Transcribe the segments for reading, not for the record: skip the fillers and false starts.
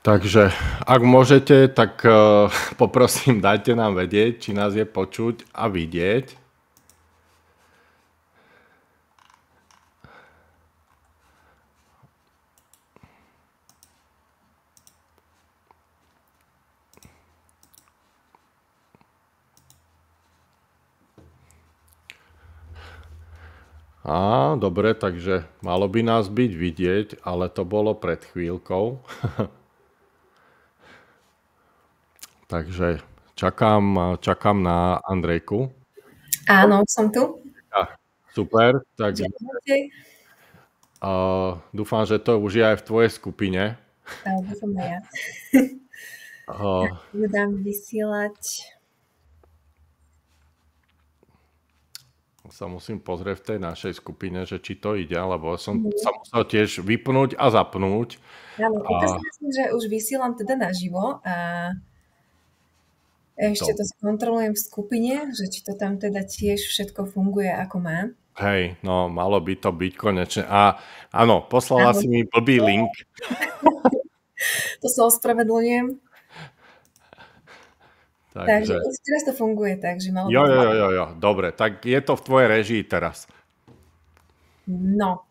Takže ak môžete, tak poprosím, dajte nám vedieť, či nás je počuť a vidieť. Dobre, takže malo by nás byť vidieť, ale to bolo pred chvíľkou. Takže čakám na Andrejku. Áno, som tu. Super, tak dúfam, že to už je aj v tvojej skupine. Dúfam aj ja. Budem vysielať. Sa musím pozrieť v tej našej skupine, že či to ide, lebo som sa musel tiež vypnúť a zapnúť. Áno, ukázala som, že už vysielam teda naživo a ešte to skontrolujem v skupine, že či to tam teda tiež všetko funguje ako má. Hej, no malo by to byť konečne. A áno, poslala si mi blbý link. To sa ospravedlňujem. Takže teraz to funguje, takže malo by to... Jo, dobre, tak je to v tvojej režii teraz. No,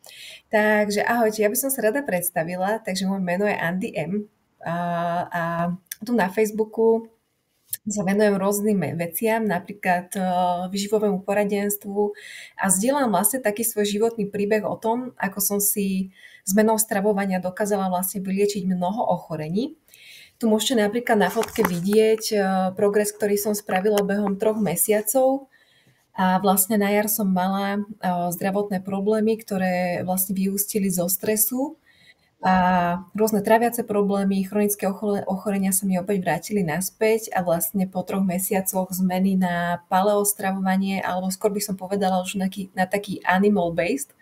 takže ahojte, ja by som sa rada predstavila, takže moje meno je Andy M. A tu na Facebooku sa venujem rôznym veciam, napríklad výživovému poradenstvu a zdieľam vlastne taký svoj životný príbeh o tom, ako som si zmenou stravovania dokázala vlastne vyliečiť mnoho ochorení. Tu môžete napríklad na fotke vidieť progres, ktorý som spravila behom 3 mesiacov a vlastne na jar som mala zdravotné problémy, ktoré vlastne vyústili zo stresu a rôzne traviace problémy, chronické ochorenia sa mi opäť vrátili naspäť a vlastne po 3 mesiacoch zmeny na paleostravovanie, alebo skôr by som povedala už na taký animal-based,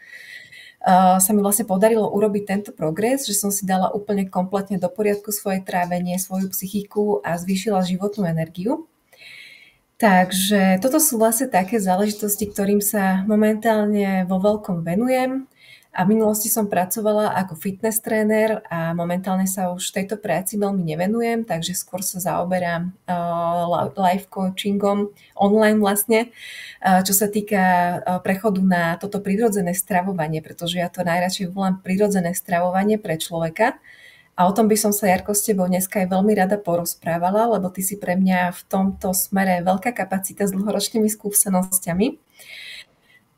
sa mi vlastne podarilo urobiť tento progres, že som si dala úplne kompletne do poriadku svoje trávenie, svoju psychiku a zvýšila životnú energiu. Takže toto sú vlastne také záležitosti, ktorým sa momentálne vo veľkom venujem. A v minulosti som pracovala ako fitness tréner a momentálne sa už tejto práci veľmi nevenujem, takže skôr sa zaoberám life coachingom online vlastne, čo sa týka prechodu na toto prirodzené stravovanie, pretože ja to najradšej volám prirodzené stravovanie pre človeka. A o tom by som sa, Jarko, s tebou dneska aj veľmi rada porozprávala, lebo ty si pre mňa v tomto smere veľká kapacita s dlhoročnými skúsenosťami.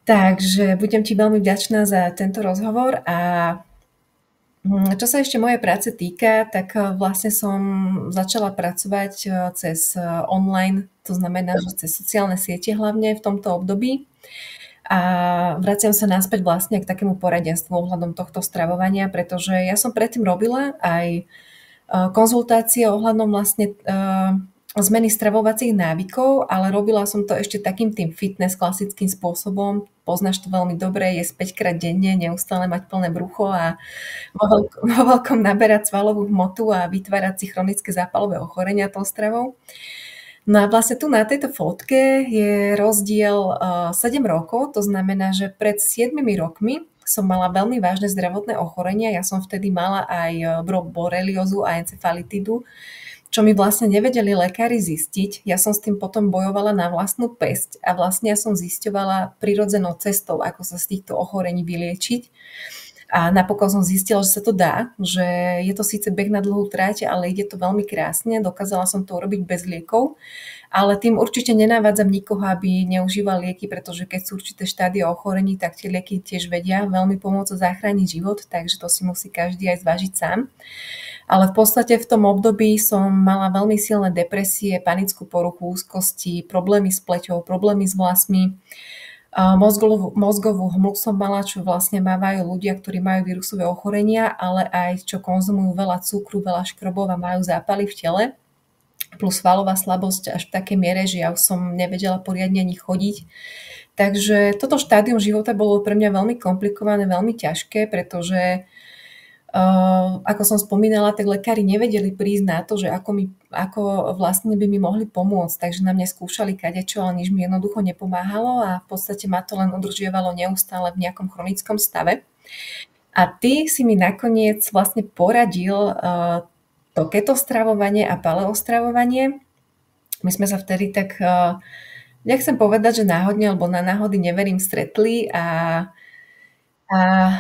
Takže budem ti veľmi vďačná za tento rozhovor a čo sa ešte mojej práce týka, tak vlastne som začala pracovať cez online, to znamená, že cez sociálne siete hlavne v tomto období a vraciam sa naspäť vlastne k takému poradenstvu ohľadom tohto stravovania, pretože ja som predtým robila aj konzultácie ohľadom vlastne zmeny stravovacích návykov, ale robila som to ešte takým tým fitness klasickým spôsobom. Poznáš to veľmi dobre, jesť 5-krát denne, neustále mať plné brucho a vo veľkom naberať svalovú hmotu a vytvárať si chronické zápalové ochorenia tou stravou. No a vlastne tu na tejto fotke je rozdiel 7 rokov, to znamená, že pred 7 rokmi som mala veľmi vážne zdravotné ochorenia. Ja som vtedy mala aj boreliózu a encefalitidu, čo mi vlastne nevedeli lekári zistiť. Ja som s tým potom bojovala na vlastnú päsť a vlastne ja som zisťovala prirodzenou cestou, ako sa z týchto ochorení vyliečiť. A napokon som zistila, že sa to dá, že je to síce beh na dlhú tráť, ale ide to veľmi krásne. Dokázala som to urobiť bez liekov, ale tým určite nenavádzam nikoho, aby neužíval lieky, pretože keď sú určité štádia ochorení, tak tie lieky tiež vedia veľmi pomôcť zachrániť život, takže to si musí každý aj zvážiť sám. Ale v podstate v tom období som mala veľmi silné depresie, panickú poruchu, úzkosti, problémy s pleťou, problémy s vlasmi. Mozgovú hmlu som mala, čo vlastne mávajú ľudia, ktorí majú vírusové ochorenia, ale aj čo konzumujú veľa cukru, veľa škrobov a majú zápaly v tele. Plus svalová slabosť až v takej miere, že ja už som nevedela poriadne ani chodiť. Takže toto štádium života bolo pre mňa veľmi komplikované, veľmi ťažké, pretože ako som spomínala, tak lekári nevedeli prísť na to, že ako vlastne by mi mohli pomôcť, takže na mňa skúšali kadečo, ale nič mi jednoducho nepomáhalo a v podstate ma to len udržiavalo neustále v nejakom chronickom stave. A ty si mi nakoniec vlastne poradil to keto stravovanie a paleo stravovanie. My sme sa vtedy tak, nechcem povedať, že náhodne, alebo na náhody neverím, stretli a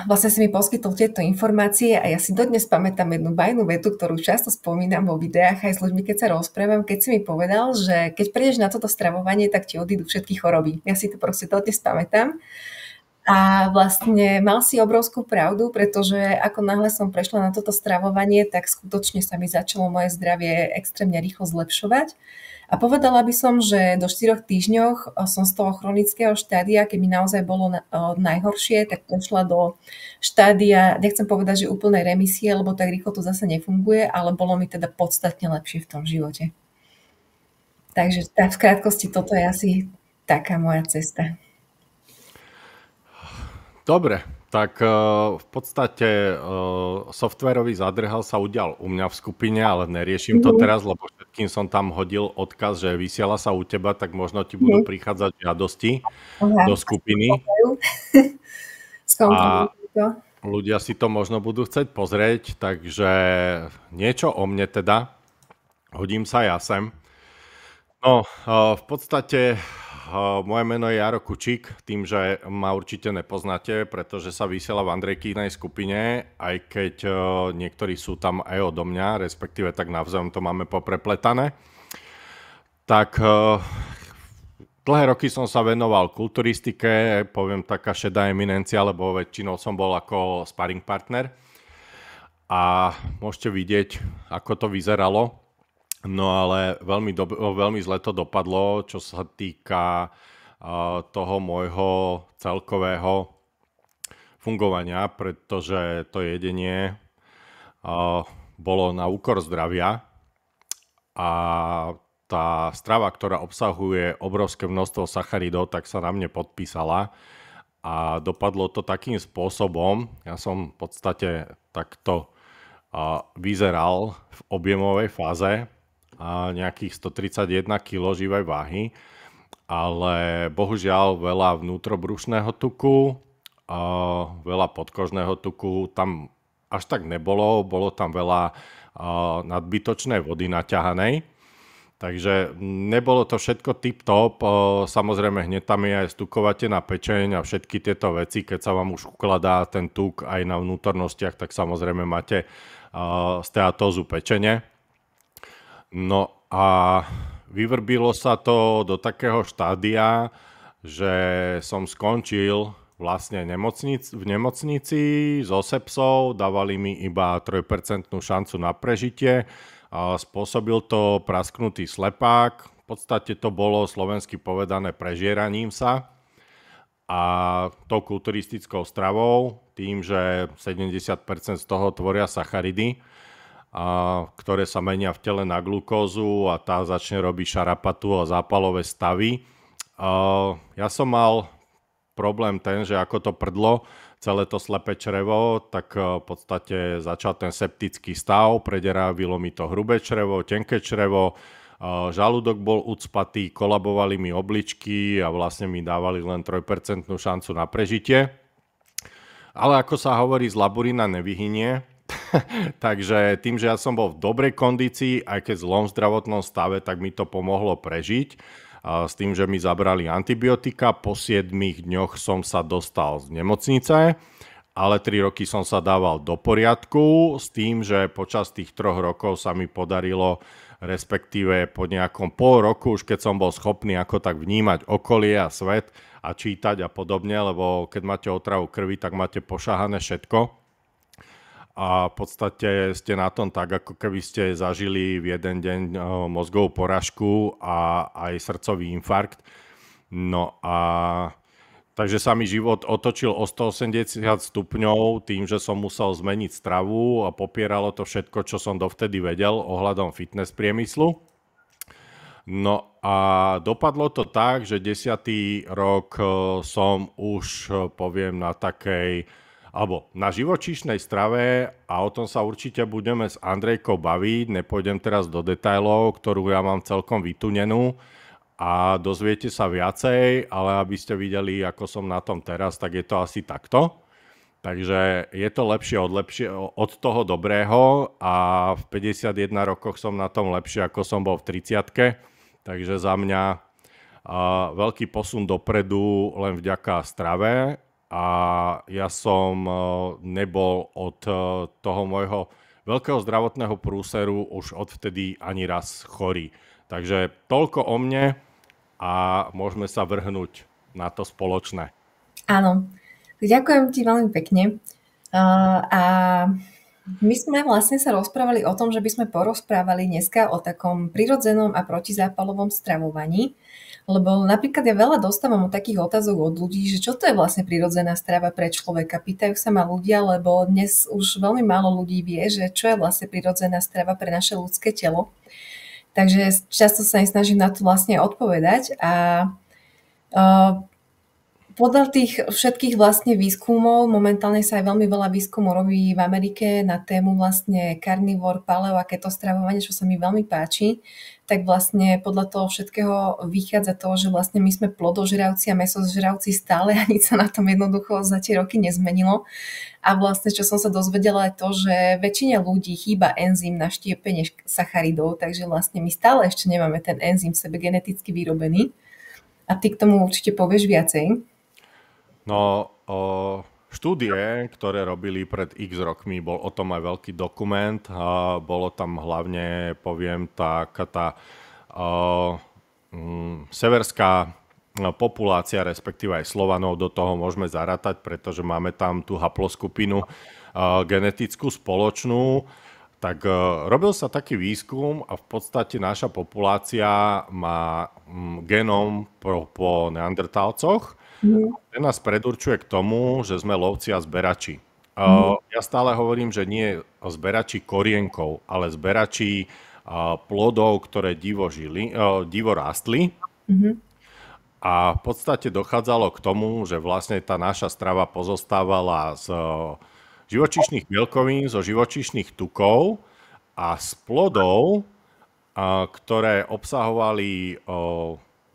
vlastne si mi poskytol tieto informácie a ja si dodnes pamätám jednu bajnú vetu, ktorú často spomínam vo videách aj s ľuďmi, keď sa rozprávam, keď si mi povedal, že keď prídeš na toto stravovanie, tak ti odídu všetky choroby. Ja si to proste dodnes pamätám. A vlastne mal si obrovskú pravdu, pretože ako náhle som prešla na toto stravovanie, tak skutočne sa mi začalo moje zdravie extrémne rýchlo zlepšovať. A povedala by som, že do 4 týždňoch som z toho chronického štádia, keď mi naozaj bolo najhoršie, tak prešla do štádia, nechcem povedať, že úplnej remisie, lebo tak rýchlo to zase nefunguje, ale bolo mi teda podstatne lepšie v tom živote. Takže tak v krátkosti toto je asi taká moja cesta. Dobre, tak v podstate softwarový zádrhel sa udial u mňa v skupine, ale neriešim to teraz, lebo všetkým som tam hodil odkaz, že vysiela sa u teba, tak možno ti budú prichádzať žiadosti do skupiny. A ľudia si to možno budú chcieť pozrieť, takže niečo o mne teda. Hodím sa ja sem. No, v podstate moje meno je Jaro Kučík, tým, že ma určite nepoznáte, pretože sa vysiela v Andrejkynej skupine, aj keď niektorí sú tam aj odo mňa, respektíve tak navzájom to máme poprepletané. Tak dlhé roky som sa venoval kulturistike, poviem taká šedá eminencia, lebo väčšinou som bol ako sparring partner. A môžete vidieť, ako to vyzeralo. No ale veľmi zle to dopadlo, čo sa týka toho môjho celkového fungovania, pretože to jedenie bolo na úkor zdravia a tá strava, ktorá obsahuje obrovské množstvo sacharidov, tak sa na mne podpísala a dopadlo to takým spôsobom, ja som v podstate takto vyzeral v objemovej fáze, a nejakých 131 kg živej váhy, ale bohužiaľ veľa vnútrobrušného tuku, veľa podkožného tuku tam až tak nebolo, bolo tam veľa nadbytočnej vody naťahanej, takže nebolo to všetko tip-top, samozrejme hneď tam je aj stukovateľná pečeň a všetky tieto veci, keď sa vám už ukladá ten tuk aj na vnútornostiach, tak samozrejme máte steatózu pečene. No a vyvrbilo sa to do takého štádia, že som skončil vlastne v nemocnici so sepsou, dávali mi iba 3% šancu na prežitie, spôsobil to prasknutý slepák, v podstate to bolo slovensky povedané prežieraním sa a tou kulturistickou stravou, tým, že 70% z toho tvoria sacharidy, ktoré sa menia v tele na glukózu a tá začne robiť šarapatu a zápalové stavy. Ja som mal problém ten, že ako to prdlo, celé to slepé črevo, tak v podstate začal ten septický stav, prederávilo mi to hrubé črevo, tenké črevo, žalúdok bol ucpatý, kolabovali mi obličky a vlastne mi dávali len 3% šancu na prežitie. Ale ako sa hovorí, z laburína nevyhynie. Takže tým, že ja som bol v dobrej kondícii, aj keď v zlom zdravotnom stave, tak mi to pomohlo prežiť. S tým, že mi zabrali antibiotika, po 7 dňoch som sa dostal z nemocnice, ale 3 roky som sa dával do poriadku, s tým, že počas tých 3 rokov sa mi podarilo, respektíve po nejakom pol roku, už keď som bol schopný ako tak vnímať okolie a svet a čítať a podobne, lebo keď máte otravu krvi, tak máte pošahané všetko. A v podstate ste na tom tak, ako keby ste zažili v jeden deň mozgovú porážku a aj srdcový infarkt. No a takže sa mi život otočil o 180 stupňov tým, že som musel zmeniť stravu a popieralo to všetko, čo som dovtedy vedel ohľadom fitness priemyslu. No a dopadlo to tak, že 10. rok som už, poviem, na takej alebo na živočíšnej strave a o tom sa určite budeme s Andrejkou baviť. Nepôjdem teraz do detailov, ktorú ja mám celkom vytunenú a dozviete sa viacej, ale aby ste videli, ako som na tom teraz, tak je to asi takto. Takže je to od toho dobrého a v 51 rokoch som na tom lepšie, ako som bol v 30. Takže za mňa veľký posun dopredu len vďaka strave a ja som nebol od toho môjho veľkého zdravotného prúseru už odvtedy ani raz chorý. Takže toľko o mne a môžeme sa vrhnúť na to spoločné. Áno, ďakujem ti veľmi pekne. A my sme vlastne sa rozprávali o tom, že by sme porozprávali dneska o takom prirodzenom a protizápalovom stravovaní, lebo napríklad ja veľa dostávam takých otázok od ľudí, že čo to je vlastne prirodzená strava pre človeka. Pýtajú sa ma ľudia, lebo dnes už veľmi málo ľudí vie, že čo je vlastne prirodzená strava pre naše ľudské telo. Takže často sa aj snažím na to vlastne odpovedať a podľa tých všetkých vlastne výskumov, momentálne sa aj veľmi veľa výskumov robí v Amerike na tému vlastne carnivore, paleo a keto stravovanie, čo sa mi veľmi páči, tak vlastne podľa toho všetkého vychádza to, že vlastne my sme plodožravci a mäsožravci stále a nič sa na tom jednoducho za tie roky nezmenilo. A vlastne, čo som sa dozvedela, je to, že väčšine ľudí chýba enzym na štiepenie sacharidov, takže vlastne my stále ešte nemáme ten enzym v sebe geneticky vyrobený. A ty k tomu určite povieš viacej. No, štúdie, ktoré robili pred x rokmi, bol o tom aj veľký dokument. Bolo tam hlavne, poviem, tá severská populácia, respektíve aj Slovanov do toho môžeme zarátať, pretože máme tam tú haploskupinu genetickú spoločnú. Tak robil sa taký výskum a v podstate naša populácia má genom po neandertálcoch. Ten nás predurčuje k tomu, že sme lovci a zberači. Ja stále hovorím, že nie zberači korienkov, ale zberači plodov, ktoré divo rástli. A v podstate dochádzalo k tomu, že vlastne tá naša strava pozostávala z živočíšnych bielkovín, zo živočíšnych tukov a z plodov, ktoré obsahovali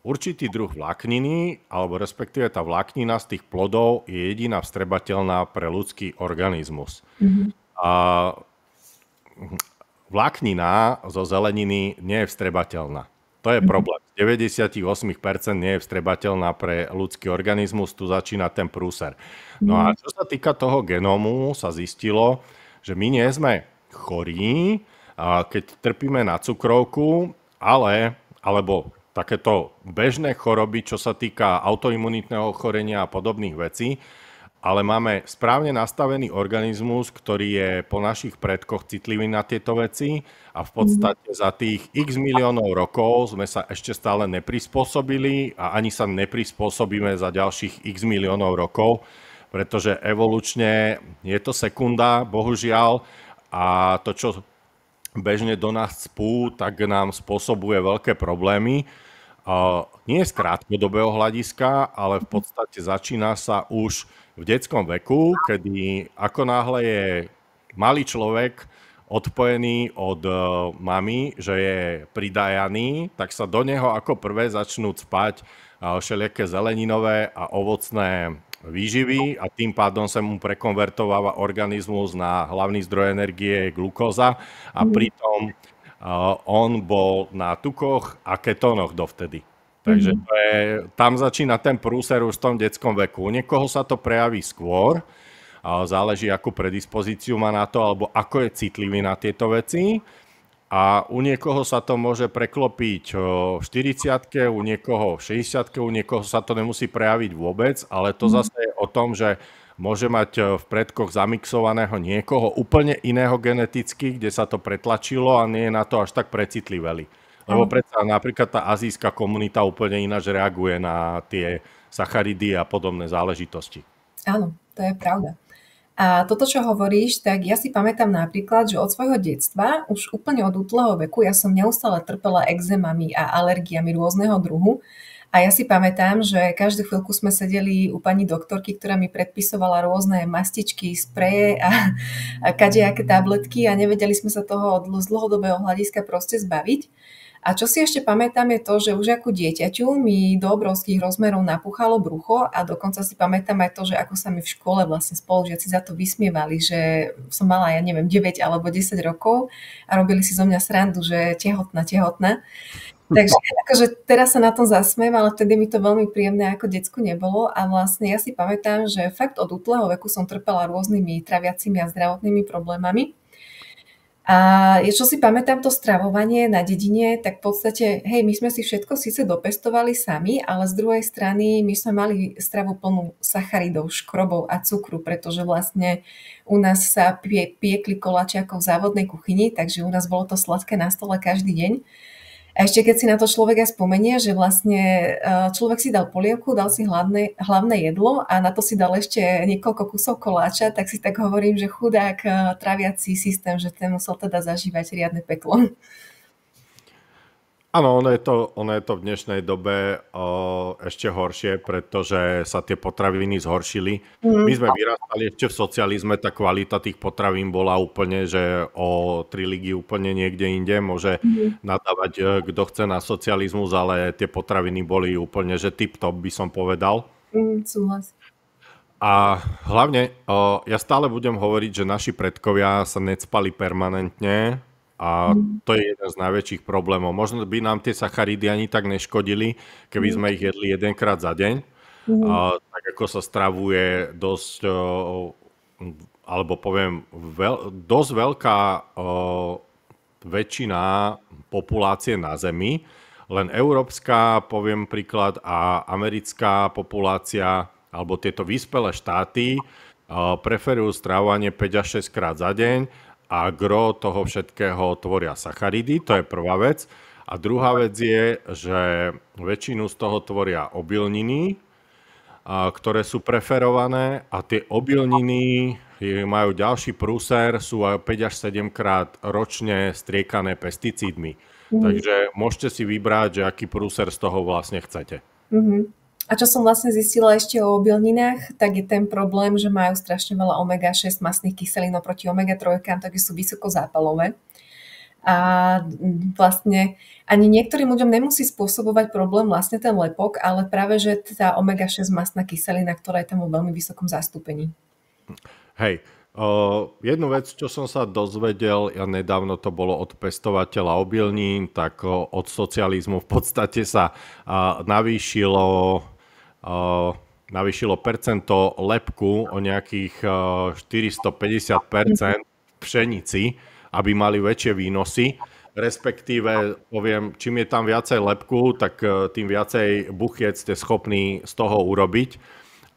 určitý druh vlákniny, alebo respektíve tá vláknina z tých plodov je jediná vstrebateľná pre ľudský organizmus. A vláknina zo zeleniny nie je vstrebateľná. To je problém. 98% nie je vstrebateľná pre ľudský organizmus, tu začína ten prúser. No a čo sa týka toho genómu, sa zistilo, že my nie sme chorí, keď trpíme na cukrovku, alebo takéto bežné choroby, čo sa týka autoimunitného ochorenia a podobných vecí, ale máme správne nastavený organizmus, ktorý je po našich predkoch citlivý na tieto veci a v podstate za tých x miliónov rokov sme sa ešte stále neprispôsobili a ani sa neprispôsobíme za ďalších x miliónov rokov, pretože evolučne je to sekunda, bohužiaľ, a to, čo bežne do nás cpú, tak nám spôsobuje veľké problémy. Nie z krátkodobého hľadiska, ale v podstate začína sa už v detskom veku, kedy ako náhle je malý človek odpojený od mamy, že je pridajaný, tak sa do neho ako prvé začnú cpať všelijaké zeleninové a ovocné výživy a tým pádom sa mu prekonvertováva organizmus na hlavný zdroj energie glukóza a pritom on bol na tukoch a ketónoch dovtedy. Takže tam začína ten prúser už v tom detskom veku. U niekoho sa to prejaví skôr, záleží, akú predispozíciu má na to, alebo ako je citlivý na tieto veci. A u niekoho sa to môže preklopiť v 40-ke, u niekoho v 60-ke, u niekoho sa to nemusí prejaviť vôbec, ale to zase je o tom, že môže mať v predkoch zamixovaného niekoho úplne iného geneticky, kde sa to pretlačilo a nie je na to až tak precitliveli. Lebo predsa napríklad tá azijská komunita úplne ináč reaguje na tie sacharidy a podobné záležitosti. Áno, to je pravda. A toto, čo hovoríš, tak ja si pamätám napríklad, že od svojho detstva, už úplne od útleho veku, ja som neustále trpela ekzémami a alergiami rôzneho druhu. A ja si pamätám, že každú chvíľku sme sedeli u pani doktorky, ktorá mi predpisovala rôzne mastičky, spreje a kadejaké tabletky a nevedeli sme sa toho z dlhodobého hľadiska proste zbaviť. A čo si ešte pamätám je to, že už ako dieťaťu mi do obrovských rozmerov napúchalo brucho a dokonca si pamätám aj to, že ako sa mi v škole vlastne spolužiaci za to vysmievali, že som mala, ja neviem, 9 alebo 10 rokov a robili si zo mňa srandu, že tehotná. Takže akože teraz sa na tom zasmiem, ale vtedy mi to veľmi príjemné ako decku nebolo a vlastne ja si pamätám, že fakt od útleho veku som trpela rôznymi traviacimi a zdravotnými problémami. A čo si pamätám to stravovanie na dedine, tak v podstate, hej, my sme si všetko síce dopestovali sami, ale z druhej strany my sme mali stravu plnú sacharidov, škrobov a cukru, pretože vlastne u nás sa piekli koláče ako v závodnej kuchyni, takže u nás bolo to sladké na stole každý deň. A ešte keď si na to človek aj spomenie, že vlastne človek si dal polievku, dal si hlavné jedlo a na to si dal ešte niekoľko kusov koláča, tak si tak hovorím, že chudák traviaci systém, že ten musel teda zažívať riadne peklo. Áno, ono je to v dnešnej dobe ešte horšie, pretože sa tie potraviny zhoršili. My sme vyrastali ešte v socializme, tá kvalita tých potravín bola úplne, že o 3 ligy úplne niekde inde. Môže nadávať, kto chce na socializmus, ale tie potraviny boli úplne, že tip-top by som povedal. Súhlas. A hlavne, ja stále budem hovoriť, že naši predkovia sa necpali permanentne, a to je jeden z najväčších problémov. Možno by nám tie sacharidy ani tak neškodili, keby sme ich jedli jedenkrát za deň. Tak ako sa stravuje dosť, alebo poviem, dosť veľká väčšina populácie na Zemi, len európska, poviem príklad, a americká populácia, alebo tieto vyspelé štáty preferujú stravovanie 5 až 6 krát za deň, a gro toho všetkého tvoria sacharidy, to je prvá vec. A druhá vec je, že väčšinu z toho tvoria obilniny, ktoré sú preferované a tie obilniny majú ďalší prúser, sú aj 5 až 7 krát ročne striekané pesticídmi. Takže môžete si vybrať, že aký prúser z toho vlastne chcete. A čo som vlastne zistila ešte o obilninách, tak je ten problém, že majú strašne veľa omega-6 mastných kyselín oproti omega-3, takže sú vysoko zápalové. A vlastne ani niektorým ľuďom nemusí spôsobovať problém vlastne ten lepok, ale práve, že tá omega-6 mastná kyselina, ktorá je tam vo veľmi vysokom zastúpení. Hej, jednu vec, čo som sa dozvedel, ja nedávno to bolo od pestovateľa obilnín, tak od socializmu v podstate sa navýšilo percento lepku o nejakých 450% v pšenici, aby mali väčšie výnosy. Respektíve, poviem, čím je tam viacej lepku, tak tým viacej buchiec ste schopní z toho urobiť.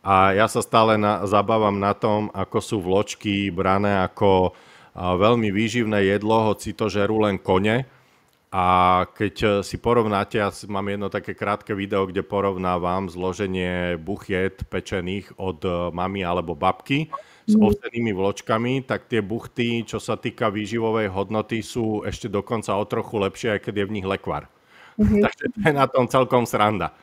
A ja sa stále zabávam na tom, ako sú vločky brané ako veľmi výživné jedlo, hoci to žerú len kone. A keď si porovnáte, ja mám jedno také krátke video, kde porovnávam zloženie buchiet pečených od mamy alebo babky s ovsenými vločkami, tak tie buchty, čo sa týka výživovej hodnoty, sú ešte dokonca o trochu lepšie, aj keď je v nich lekvar. Takže to je na tom celkom sranda.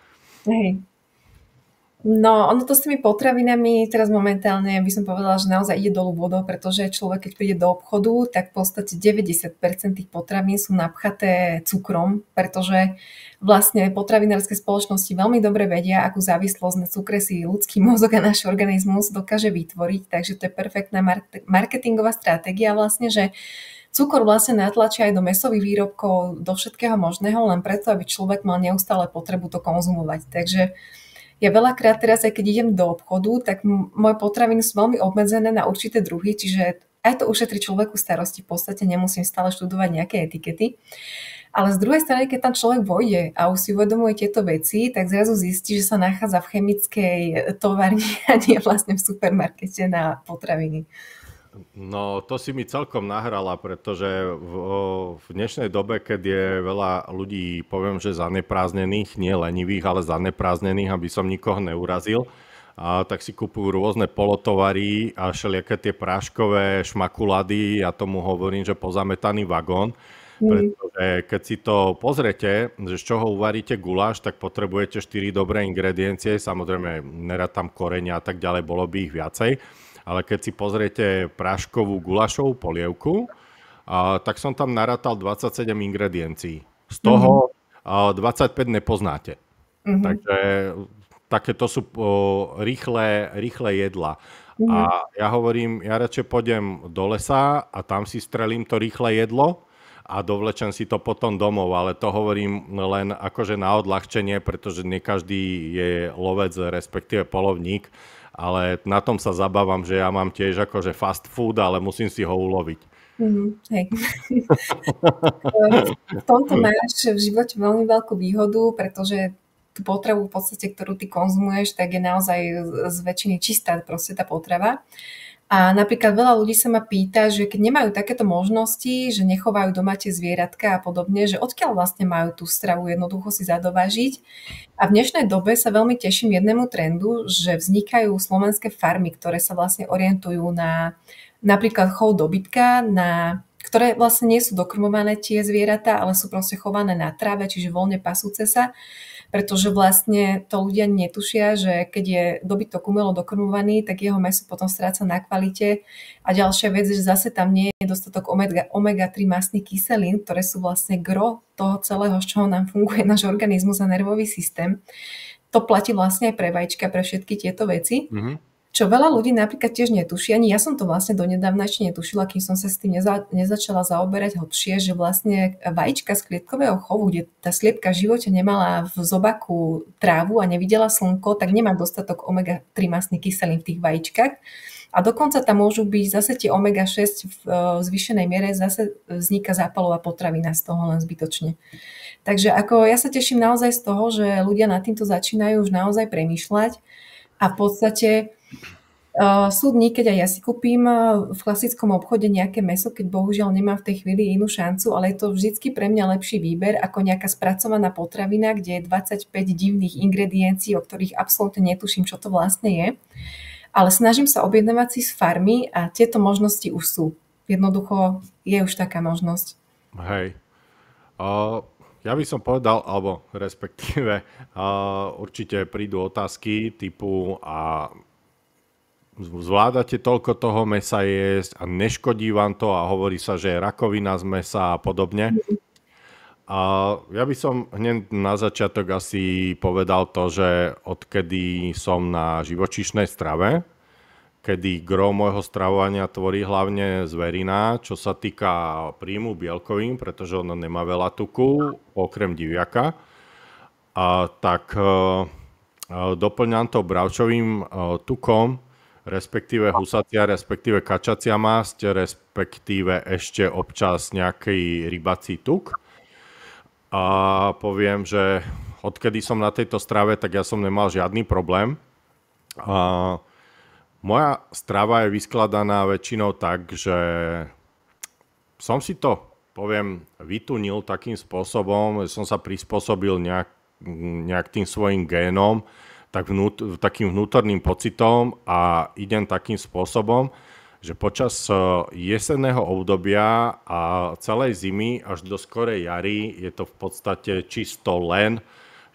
No, ono to s tými potravinami teraz momentálne by som povedala, že naozaj ide dolu vodou, pretože človek, keď príde do obchodu, tak v podstate 90% tých potravín sú napchaté cukrom, pretože vlastne potravinárske spoločnosti veľmi dobre vedia, akú závislosť na cukre si ľudský mozog a náš organizmus dokáže vytvoriť, takže to je perfektná marketingová stratégia vlastne, že cukor vlastne natlačia aj do mäsových výrobkov, do všetkého možného, len preto, aby človek mal neustále potrebu to konzumovať. Takže ja veľakrát teraz, aj keď idem do obchodu, tak moje potraviny sú veľmi obmedzené na určité druhy, čiže aj to ušetrí človeku starosti, v podstate nemusím stále študovať nejaké etikety. Ale z druhej strany, keď tam človek vojde a už si uvedomuje tieto veci, tak zrazu zistí, že sa nachádza v chemickej továrni a nie vlastne v supermarkete na potraviny. No, to si mi celkom nahrala, pretože v dnešnej dobe, keď je veľa ľudí, poviem, že zaneprázdnených, nie lenivých, ale zaneprázdnených, aby som nikoho neurazil, tak si kupujú rôzne polotovary a všelijaké tie práškové šmakulady, ja tomu hovorím, že pozametaný vagón, pretože keď si to pozrete, že z čoho uvaríte guláš, tak potrebujete 4 dobré ingrediencie, samozrejme nerad tam korenia a tak ďalej, bolo by ich viacej. Ale keď si pozriete práškovú gulášovú polievku, tak som tam narátal 27 ingrediencií. Z toho 25 nepoznáte. Mhm. Takže takéto sú rýchle jedla. Mhm. A ja hovorím, ja radšej pôjdem do lesa a tam si strelím to rýchle jedlo a dovlečem si to potom domov, ale to hovorím len akože na odľahčenie, pretože nie každý je lovec, respektíve polovník, ale na tom sa zabávam, že ja mám tiež akože fast food, ale musím si ho uloviť. Hej. V tomto máš v živote veľmi veľkú výhodu, pretože tú potravu v podstate, ktorú ty konzumuješ, tak je naozaj z väčšiny čistá proste tá potrava. A napríklad veľa ľudí sa ma pýta, že keď nemajú takéto možnosti, že nechovajú doma tie zvieratka a podobne, že odkiaľ vlastne majú tú stravu jednoducho si zadovážiť. A v dnešnej dobe sa veľmi teším jednému trendu, že vznikajú slovenské farmy, ktoré sa vlastne orientujú na napríklad chov dobytka, ktoré vlastne nie sú dokrmované tie zvieratá, ale sú proste chované na tráve, čiže voľne pasúce sa, pretože vlastne to ľudia netušia, že keď je dobytok umelo dokrmovaný, tak jeho mäso potom stráca na kvalite. A ďalšia vec je, že zase tam nie je dostatok omega-3 mastných kyselín, ktoré sú vlastne gro toho celého, z čoho nám funguje náš organizmus a nervový systém. To platí vlastne aj pre vajíčka, pre všetky tieto veci. Čo veľa ľudí napríklad tiež netuší, ani ja som to vlastne donedávna ešte netušila, kým som sa s tým nezačala zaoberať hlbšie, že vlastne vajíčka z klietkového chovu, kde tá sliepka v živote nemala v zobaku trávu a nevidela slnko, tak nemá dostatok omega-3 mastných kyselín v tých vajíčkach. A dokonca tam môžu byť zase tie omega-6 v zvýšenej miere, zase vzniká zápalová potravina z toho len zbytočne. Takže ako ja sa teším naozaj z toho, že ľudia nad týmto začínajú už naozaj premýšľať a v podstate sú dní, keď aj ja si kúpim v klasickom obchode nejaké mäso, keď bohužiaľ nemám v tej chvíli inú šancu, ale je to vždycky pre mňa lepší výber ako nejaká spracovaná potravina, kde je 25 divných ingrediencií, o ktorých absolútne netuším, čo to vlastne je. Ale snažím sa objednávať si z farmy a tieto možnosti už sú. Jednoducho je už taká možnosť. Hej. Ja by som povedal, alebo respektíve určite prídu otázky typu a zvládate toľko toho mesa jesť a neškodí vám to a hovorí sa, že je rakovina z mesa a podobne. A ja by som hneď na začiatok asi povedal to, že odkedy som na živočíšnej strave, kedy gro môjho stravovania tvorí hlavne zverina, čo sa týka príjmu bielkovín, pretože ono nemá veľa tuku, okrem diviaka, tak doplňam to bravčovým tukom, respektíve husacia, respektíve kačacia masť, respektíve ešte občas nejaký rybací tuk. A poviem, že odkedy som na tejto strave, tak ja som nemal žiadny problém. Moja strava je vyskladaná väčšinou tak, že som si to, poviem, vytunil takým spôsobom, že som sa prispôsobil nejak tým svojim génom, takým vnútorným pocitom a idem takým spôsobom, že počas jesenného obdobia a celej zimy až do skorej jary je to v podstate čisto len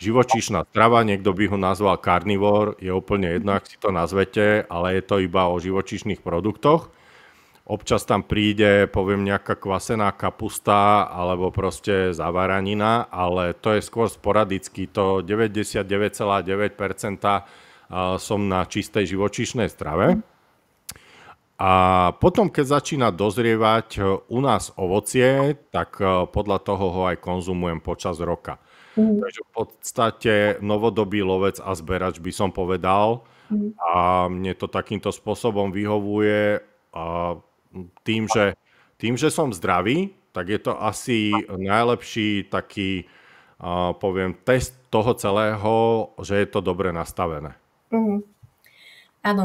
živočíšna strava, niekto by ho nazval karnivór, je úplne jedno, ak si to nazvete, ale je to iba o živočíšnych produktoch. Občas tam príde, poviem, nejaká kvasená kapusta alebo proste zavaranina, ale to je skôr sporadicky. To 99,9% som na čistej živočíšnej strave. A potom, keď začína dozrievať u nás ovocie, tak podľa toho ho aj konzumujem počas roka. Takže v podstate novodobý lovec a zberač by som povedal. A mne to takýmto spôsobom vyhovuje. Tým, že som zdravý, tak je to asi najlepší taký, poviem, test toho celého, že je to dobre nastavené. Áno,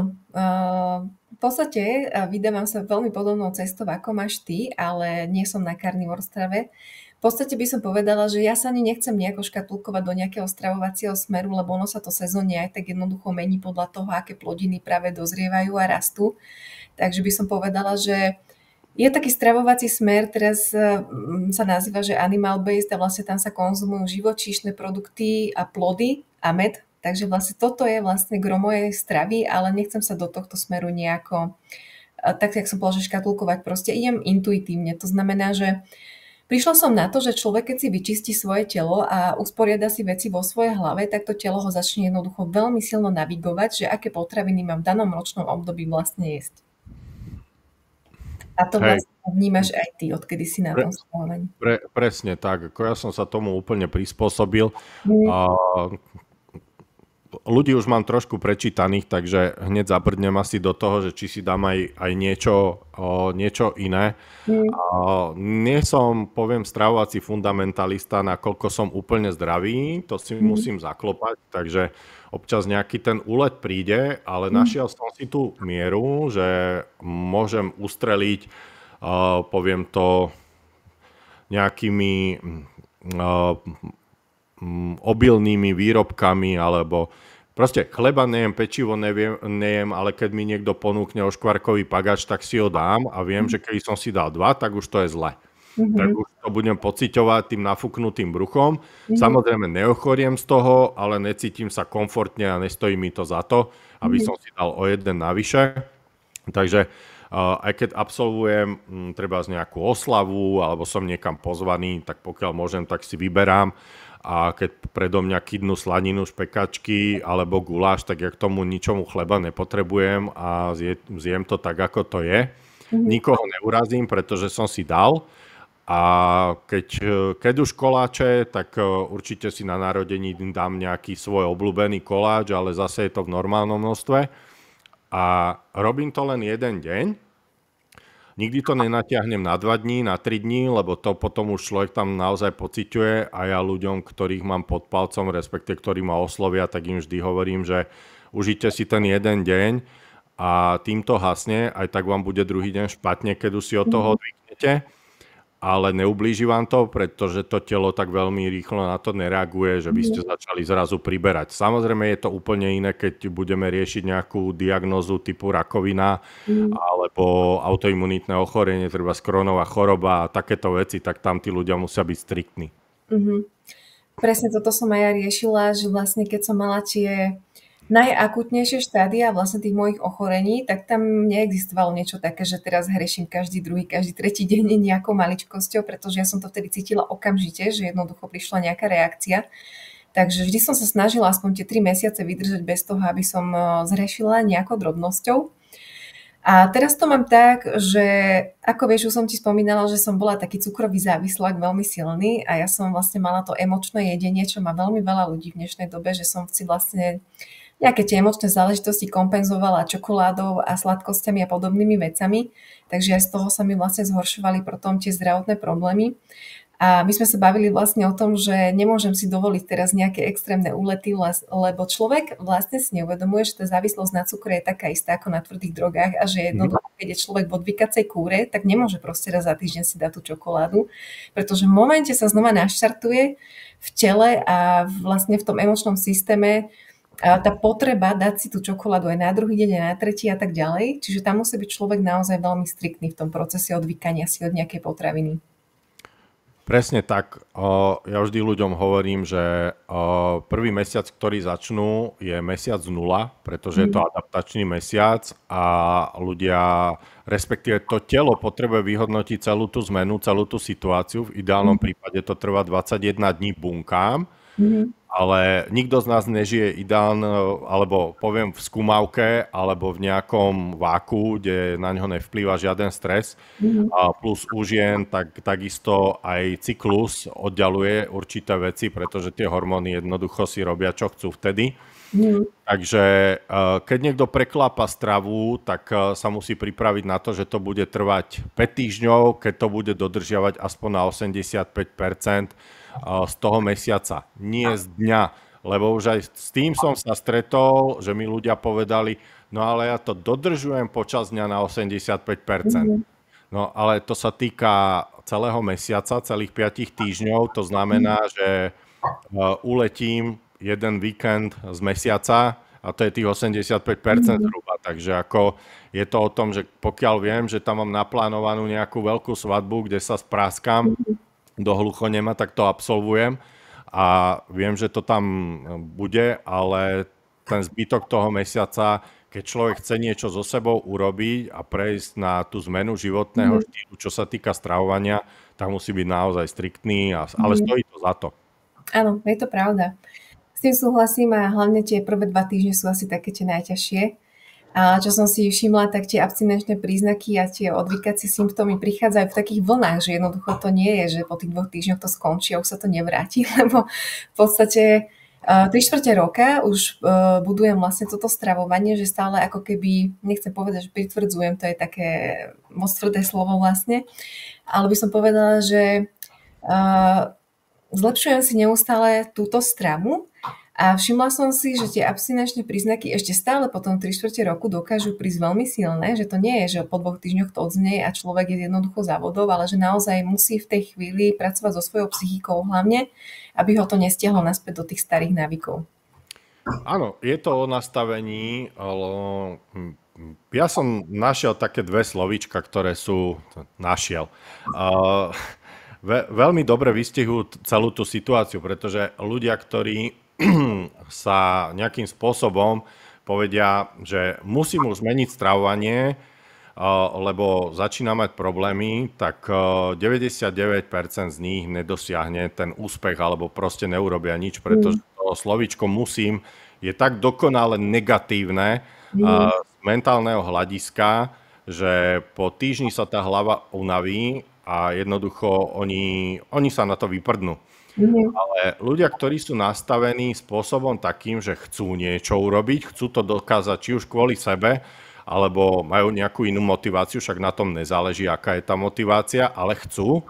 v podstate vydávam sa veľmi podobnou cestou, ako máš ty, ale nie som na karnivor strave. V podstate by som povedala, že ja sa ani nechcem nejako škatulkovať do nejakého stravovacieho smeru, lebo ono sa to sezónne aj tak jednoducho mení podľa toho, aké plodiny práve dozrievajú a rastú. Takže by som povedala, že je taký stravovací smer, teraz sa nazýva, že animal-based a vlastne tam sa konzumujú živočíšne produkty a plody a med. Takže vlastne toto je vlastne gro mojej stravy, ale nechcem sa do tohto smeru nejako, tak jak som povedala, že škatulkovať. Proste idem intuitívne. To znamená, že Prišla som na to, že človek, keď si vyčistí svoje telo a usporiada si veci vo svojej hlave, tak to telo ho začne jednoducho veľmi silno navigovať, že aké potraviny mám v danom ročnom období vlastne jesť. A to Hej, vlastne vnímaš aj ty, odkedy si na tom stolení. presne tak, ako ja som sa tomu úplne prispôsobil. Mm, A ľudí už mám trošku prečítaných, takže hneď zabrdnem asi do toho, že či si dám aj niečo iné. mm, Nie som, poviem, stravovací fundamentalista, nakoľko som úplne zdravý, to si mm, musím zaklopať, takže občas nejaký ten úlet príde, ale mm, našiel som si tú mieru, že môžem ustreliť, poviem to, nejakými obilnými výrobkami, alebo proste chleba nejem, pečivo nejem, ale keď mi niekto ponúkne oškvarkový pagač, tak si ho dám a viem, že keď som si dal 2, tak už to je zle. Tak mhm, už to budem pociťovať tým nafúknutým bruchom. mhm, Samozrejme neochoriem z toho, ale necítim sa komfortne a nestojí mi to za to, aby mhm, som si dal o jeden navyše. Takže aj keď absolvujem treba z nejakú oslavu alebo som niekam pozvaný, tak pokiaľ môžem, tak si vyberám. A keď predo mňa kydnú slaninu, špekačky alebo guláš, tak ja k tomu ničomu chleba nepotrebujem a zjem to tak, ako to je. mhm, Nikoho neurazím, pretože som si dal. A keď už koláče, tak určite si na narodení dám nejaký svoj obľúbený koláč, ale zase je to v normálnom množstve. A robím to len jeden deň. Nikdy to nenatiahnem na 2 dní, na 3 dní, lebo to potom už človek tam naozaj pociťuje a ja ľuďom, ktorých mám pod palcom, respektive ktorí ma oslovia, tak im vždy hovorím, že užite si ten jeden deň a tým to hasne, aj tak vám bude druhý deň špatne, keď už si od toho mhm, odvyknete, ale neublíži vám to, pretože to telo tak veľmi rýchlo na to nereaguje, že by ste mhm, začali zrazu priberať. Samozrejme je to úplne iné, keď budeme riešiť nejakú diagnózu typu rakovina mhm, alebo autoimunitné ochorenie, treba skronová choroba a takéto veci, tak tam tí ľudia musia byť striktní. mhm. Presne toto som aj ja riešila, že vlastne keď som mala tie najakútnejšie štádia vlastne tých mojich ochorení, tak tam neexistovalo niečo také, že teraz hreším každý druhý, každý tretí deň nejakou maličkosťou, pretože ja som to vtedy cítila okamžite, že jednoducho prišla nejaká reakcia. Takže vždy som sa snažila aspoň tie 3 mesiace vydržať bez toho, aby som zhrešila nejakou drobnosťou. A teraz to mám tak, že ako vieš, už som ti spomínala, že som bola taký cukrový závislák veľmi silný a ja som vlastne mala to emočné jedenie, čo má veľmi veľa ľudí v dnešnej dobe, že som si vlastne nejaké tie emočné záležitosti kompenzovala čokoládou a sladkosťami a podobnými vecami. Takže aj z toho sa mi vlastne zhoršovali potom tie zdravotné problémy. A my sme sa bavili vlastne o tom, že nemôžem si dovoliť teraz nejaké extrémne úlety, lebo človek vlastne si neuvedomuje, že tá závislosť na cukre je taká istá ako na tvrdých drogách a že Mhm. jednoducho, keď je človek v odvykacej kúre, tak nemôže proste raz za týždeň si dať tú čokoládu, pretože v momente sa znova naštartuje v tele a vlastne v tom emočnom systéme a tá potreba dať si tú čokoládu aj na druhý deň, aj na tretí a tak ďalej. Čiže tam musí byť človek naozaj veľmi striktný v tom procese odvykania si od nejakej potraviny. Presne tak. Ja vždy ľuďom hovorím, že prvý mesiac, ktorý začnú, je mesiac 0, pretože je to Mhm. adaptačný mesiac a ľudia, respektíve to telo potrebuje vyhodnotiť celú tú zmenu, celú tú situáciu. V ideálnom Mhm. prípade to trvá 21 dní bunkám, Mhm. ale nikto z nás nežije ideálne, alebo poviem v skúmavke, alebo v nejakom váku, kde na ňo nevplýva žiaden stres. Mhm. A plus u žien, takisto aj cyklus oddialuje určité veci, pretože tie hormóny jednoducho si robia, čo chcú vtedy. Mhm. Takže keď niekto preklápa stravu, tak sa musí pripraviť na to, že to bude trvať 5 týždňov, keď to bude dodržiavať aspoň na 85% z toho mesiaca, nie z dňa. Lebo už aj s tým som sa stretol, že mi ľudia povedali, no ale ja to dodržujem počas dňa na 85%. Mhm. No ale to sa týka celého mesiaca, celých 5 týždňov, to znamená, že uletím jeden víkend z mesiaca a to je tých 85% Mhm. zhruba. Takže ako je to o tom, že pokiaľ viem, že tam mám naplánovanú nejakú veľkú svadbu, kde sa spráskam Mhm. do hluchonema, tak to absolvujem a viem, že to tam bude, ale ten zbytok toho mesiaca, keď človek chce niečo so sebou urobiť a prejsť na tú zmenu životného štýlu, čo sa týka stravovania, tak musí byť naozaj striktný, ale stojí to za to. Áno, je to pravda. S tým súhlasím a hlavne tie prvé 2 týždne sú asi také tie najťažšie. A čo som si všimla, tak tie abstinenčné príznaky a tie odvykacie symptómy prichádzajú v takých vlnách, že jednoducho to nie je, že po tých 2 týždňoch to skončí a už sa to nevráti, lebo v podstate 3/4 roka už budujem vlastne toto stravovanie, že stále ako keby, nechcem povedať, že pritvrdzujem, to je také moc tvrdé slovo vlastne, ale by som povedala, že zlepšujem si neustále túto stravu a všimla som si, že tie abstinenčné príznaky ešte stále po tom 3/4 roku dokážu prísť veľmi silné, že to nie je, že po 2 týždňoch to odznie a človek je jednoducho závodov, ale že naozaj musí v tej chvíli pracovať so svojou psychikou hlavne, aby ho to nestiahlo naspäť do tých starých návykov. Áno, je to o nastavení, ale ja som našiel také 2 slovíčka, ktoré sú... Našiel. Veľmi dobre vystihujú celú tú situáciu, pretože ľudia, ktorí sa nejakým spôsobom povedia, že musím už zmeniť stravovanie, lebo začína mať problémy, tak 99% z nich nedosiahne ten úspech alebo proste neurobia nič, pretože to slovíčko musím je tak dokonale negatívne z mentálneho hľadiska, že po týždni sa tá hlava unaví a jednoducho oni sa na to vyprdnú. Ale ľudia, ktorí sú nastavení spôsobom takým, že chcú niečo urobiť, chcú to dokázať či už kvôli sebe, alebo majú nejakú inú motiváciu, však na tom nezáleží, aká je tá motivácia, ale chcú,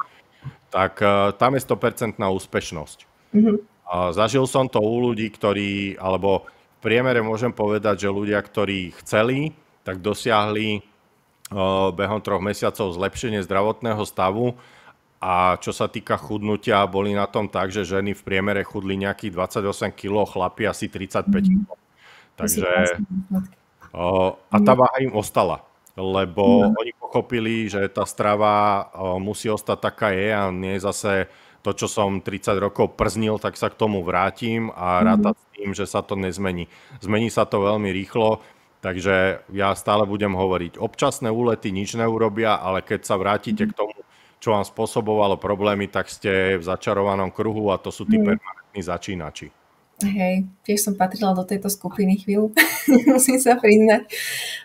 tak tam je 100% úspešnosť. Zažil som to u ľudí, alebo v priemere môžem povedať, že ľudia, ktorí chceli, tak dosiahli behom 3 mesiacov zlepšenie zdravotného stavu. A čo sa týka chudnutia, boli na tom tak, že ženy v priemere chudli nejakých 28 kg, chlapi asi 35 kg. Takže a tá váha im ostala, lebo oni pochopili, že tá strava musí ostať taká je a nie je zase to, čo som 30 rokov prznil, tak sa k tomu vrátim a rátať s tým, že sa to nezmení. Zmení sa to veľmi rýchlo, takže ja stále budem hovoriť, občasné úlety nič neurobia, ale keď sa vrátite k tomu, čo vám spôsobovalo problémy, tak ste v začarovanom kruhu a to sú tí permanentní začínači. Hej, tiež som patrila do tejto skupiny chvíľu, musím sa priznať.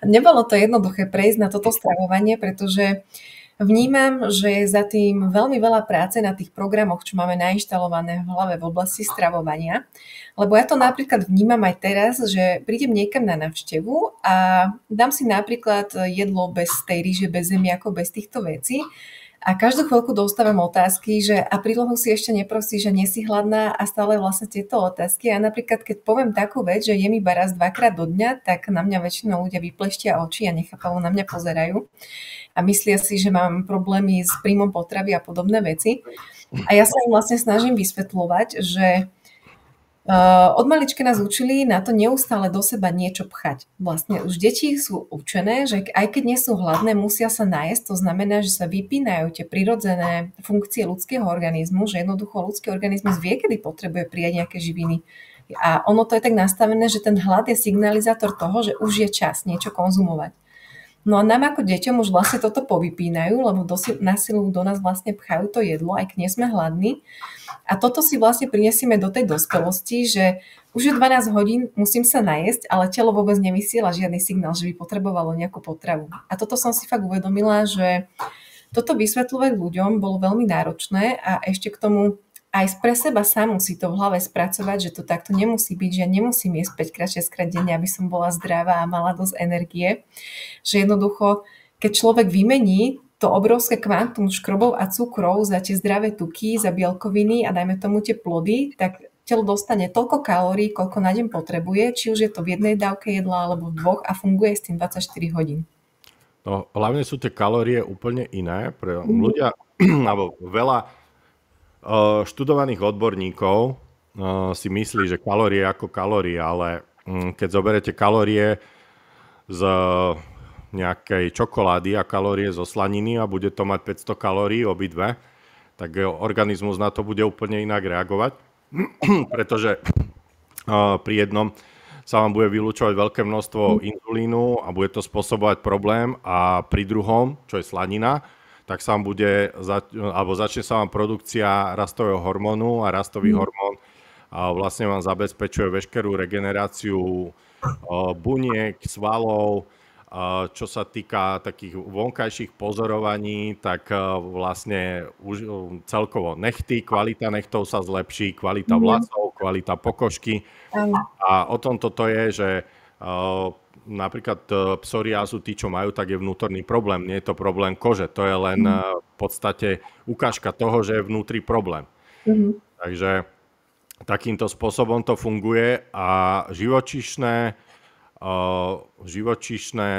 Nebolo to jednoduché prejsť na toto stravovanie, pretože vnímam, že je za tým veľmi veľa práce na tých programoch, čo máme nainštalované v hlave v oblasti stravovania. Lebo ja to napríklad vnímam aj teraz, že prídem niekam na návštevu a dám si napríklad jedlo bez tej ryže, bez zemiakov, bez týchto vecí. A každú chvíľku dostávam otázky, že a prílohu si ešte neprosí, že nie si hladná a stále vlastne tieto otázky. A napríklad, keď poviem takú vec, že jem iba raz, 2-krát do dňa, tak na mňa väčšinou ľudia vypleštia oči a nechápavo na mňa pozerajú. A myslia si, že mám problémy s príjmom potravy a podobné veci. A ja sa im vlastne snažím vysvetľovať, že od malička nás učili na to neustále do seba niečo pchať. Vlastne už deti sú učené, že aj keď nie sú hladné, musia sa nájsť. To znamená, že sa vypínajú tie prirodzené funkcie ľudského organizmu, že jednoducho ľudský organizmus vie, kedy potrebuje prijať nejaké živiny. A ono to je tak nastavené, že ten hlad je signalizátor toho, že už je čas niečo konzumovať. No a nám ako deťom už vlastne toto povypínajú, lebo na silu do nás vlastne pchajú to jedlo, aj keď nie sme hladní. A toto si vlastne prinesieme do tej dospelosti, že už je 12 hodín, musím sa najesť, ale telo vôbec nevysiela žiadny signál, že by potrebovalo nejakú potravu. A toto som si fakt uvedomila, že toto vysvetľovať ľuďom bolo veľmi náročné a ešte k tomu aj pre seba samu si to v hlave spracovať, že to takto nemusí byť, že nemusím jesť 5-krát, 6-krát denne, aby som bola zdravá a mala dosť energie. Že jednoducho, keď človek vymení to obrovské kvantum škrobov a cukrov za tie zdravé tuky, za bielkoviny a dajme tomu tie plody, tak telo dostane toľko kalórií, koľko na deň potrebuje, či už je to v jednej dávke jedla alebo v 2 a funguje s tým 24 hodín. No, hlavne sú tie kalórie úplne iné. Pre ľudia, alebo veľa študovaných odborníkov si myslí, že kalórie ako kalórie, ale keď zoberete kalórie z nejakej čokolády a kalórie zo slaniny a bude to mať 500 kalórií obidve, tak organizmus na to bude úplne inak reagovať, pretože pri jednom sa vám bude vylúčovať veľké množstvo inzulínu a bude to spôsobovať problém a pri druhom, čo je slanina, tak sa vám začne sa vám produkcia rastového hormónu a rastový hormón vlastne vám zabezpečuje veškerú regeneráciu buniek, svalov. Čo sa týka takých vonkajších pozorovaní, tak vlastne už celkovo nechty, kvalita nechtov sa zlepší, kvalita vlasov, kvalita pokožky. A o tom toto je, že napríklad psoriázu, tí, čo majú, tak je vnútorný problém. Nie je to problém kože, to je len v podstate ukážka toho, že je vnútri problém. Takže takýmto spôsobom to funguje a živočíšne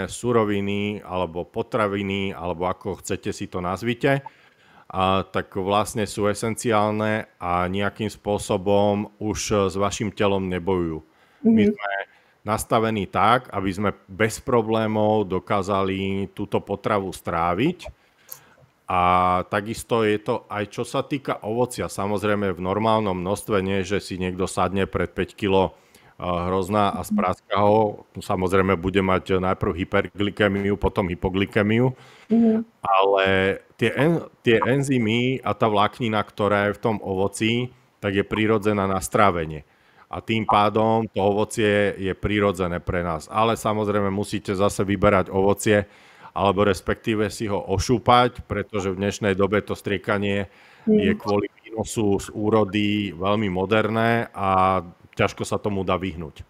suroviny alebo potraviny, alebo ako chcete si to nazvite, tak vlastne sú esenciálne a nejakým spôsobom už s vašim telom nebojujú. My sme nastavení tak, aby sme bez problémov dokázali túto potravu stráviť. A takisto je to aj čo sa týka ovocia. Samozrejme v normálnom množstve, nie že si niekto sadne pred 5 kg hrozná a spráska ho. Samozrejme bude mať najprv hyperglykemiu, potom hypoglykemiu. Ale tie enzymy a tá vláknina, ktorá je v tom ovoci, tak je prirodzená na strávenie. A tým pádom to ovocie je prirodzené pre nás. Ale samozrejme musíte zase vyberať ovocie, alebo respektíve si ho ošúpať, pretože v dnešnej dobe to striekanie je kvôli výnosu z úrody veľmi moderné a ťažko sa tomu dá vyhnúť.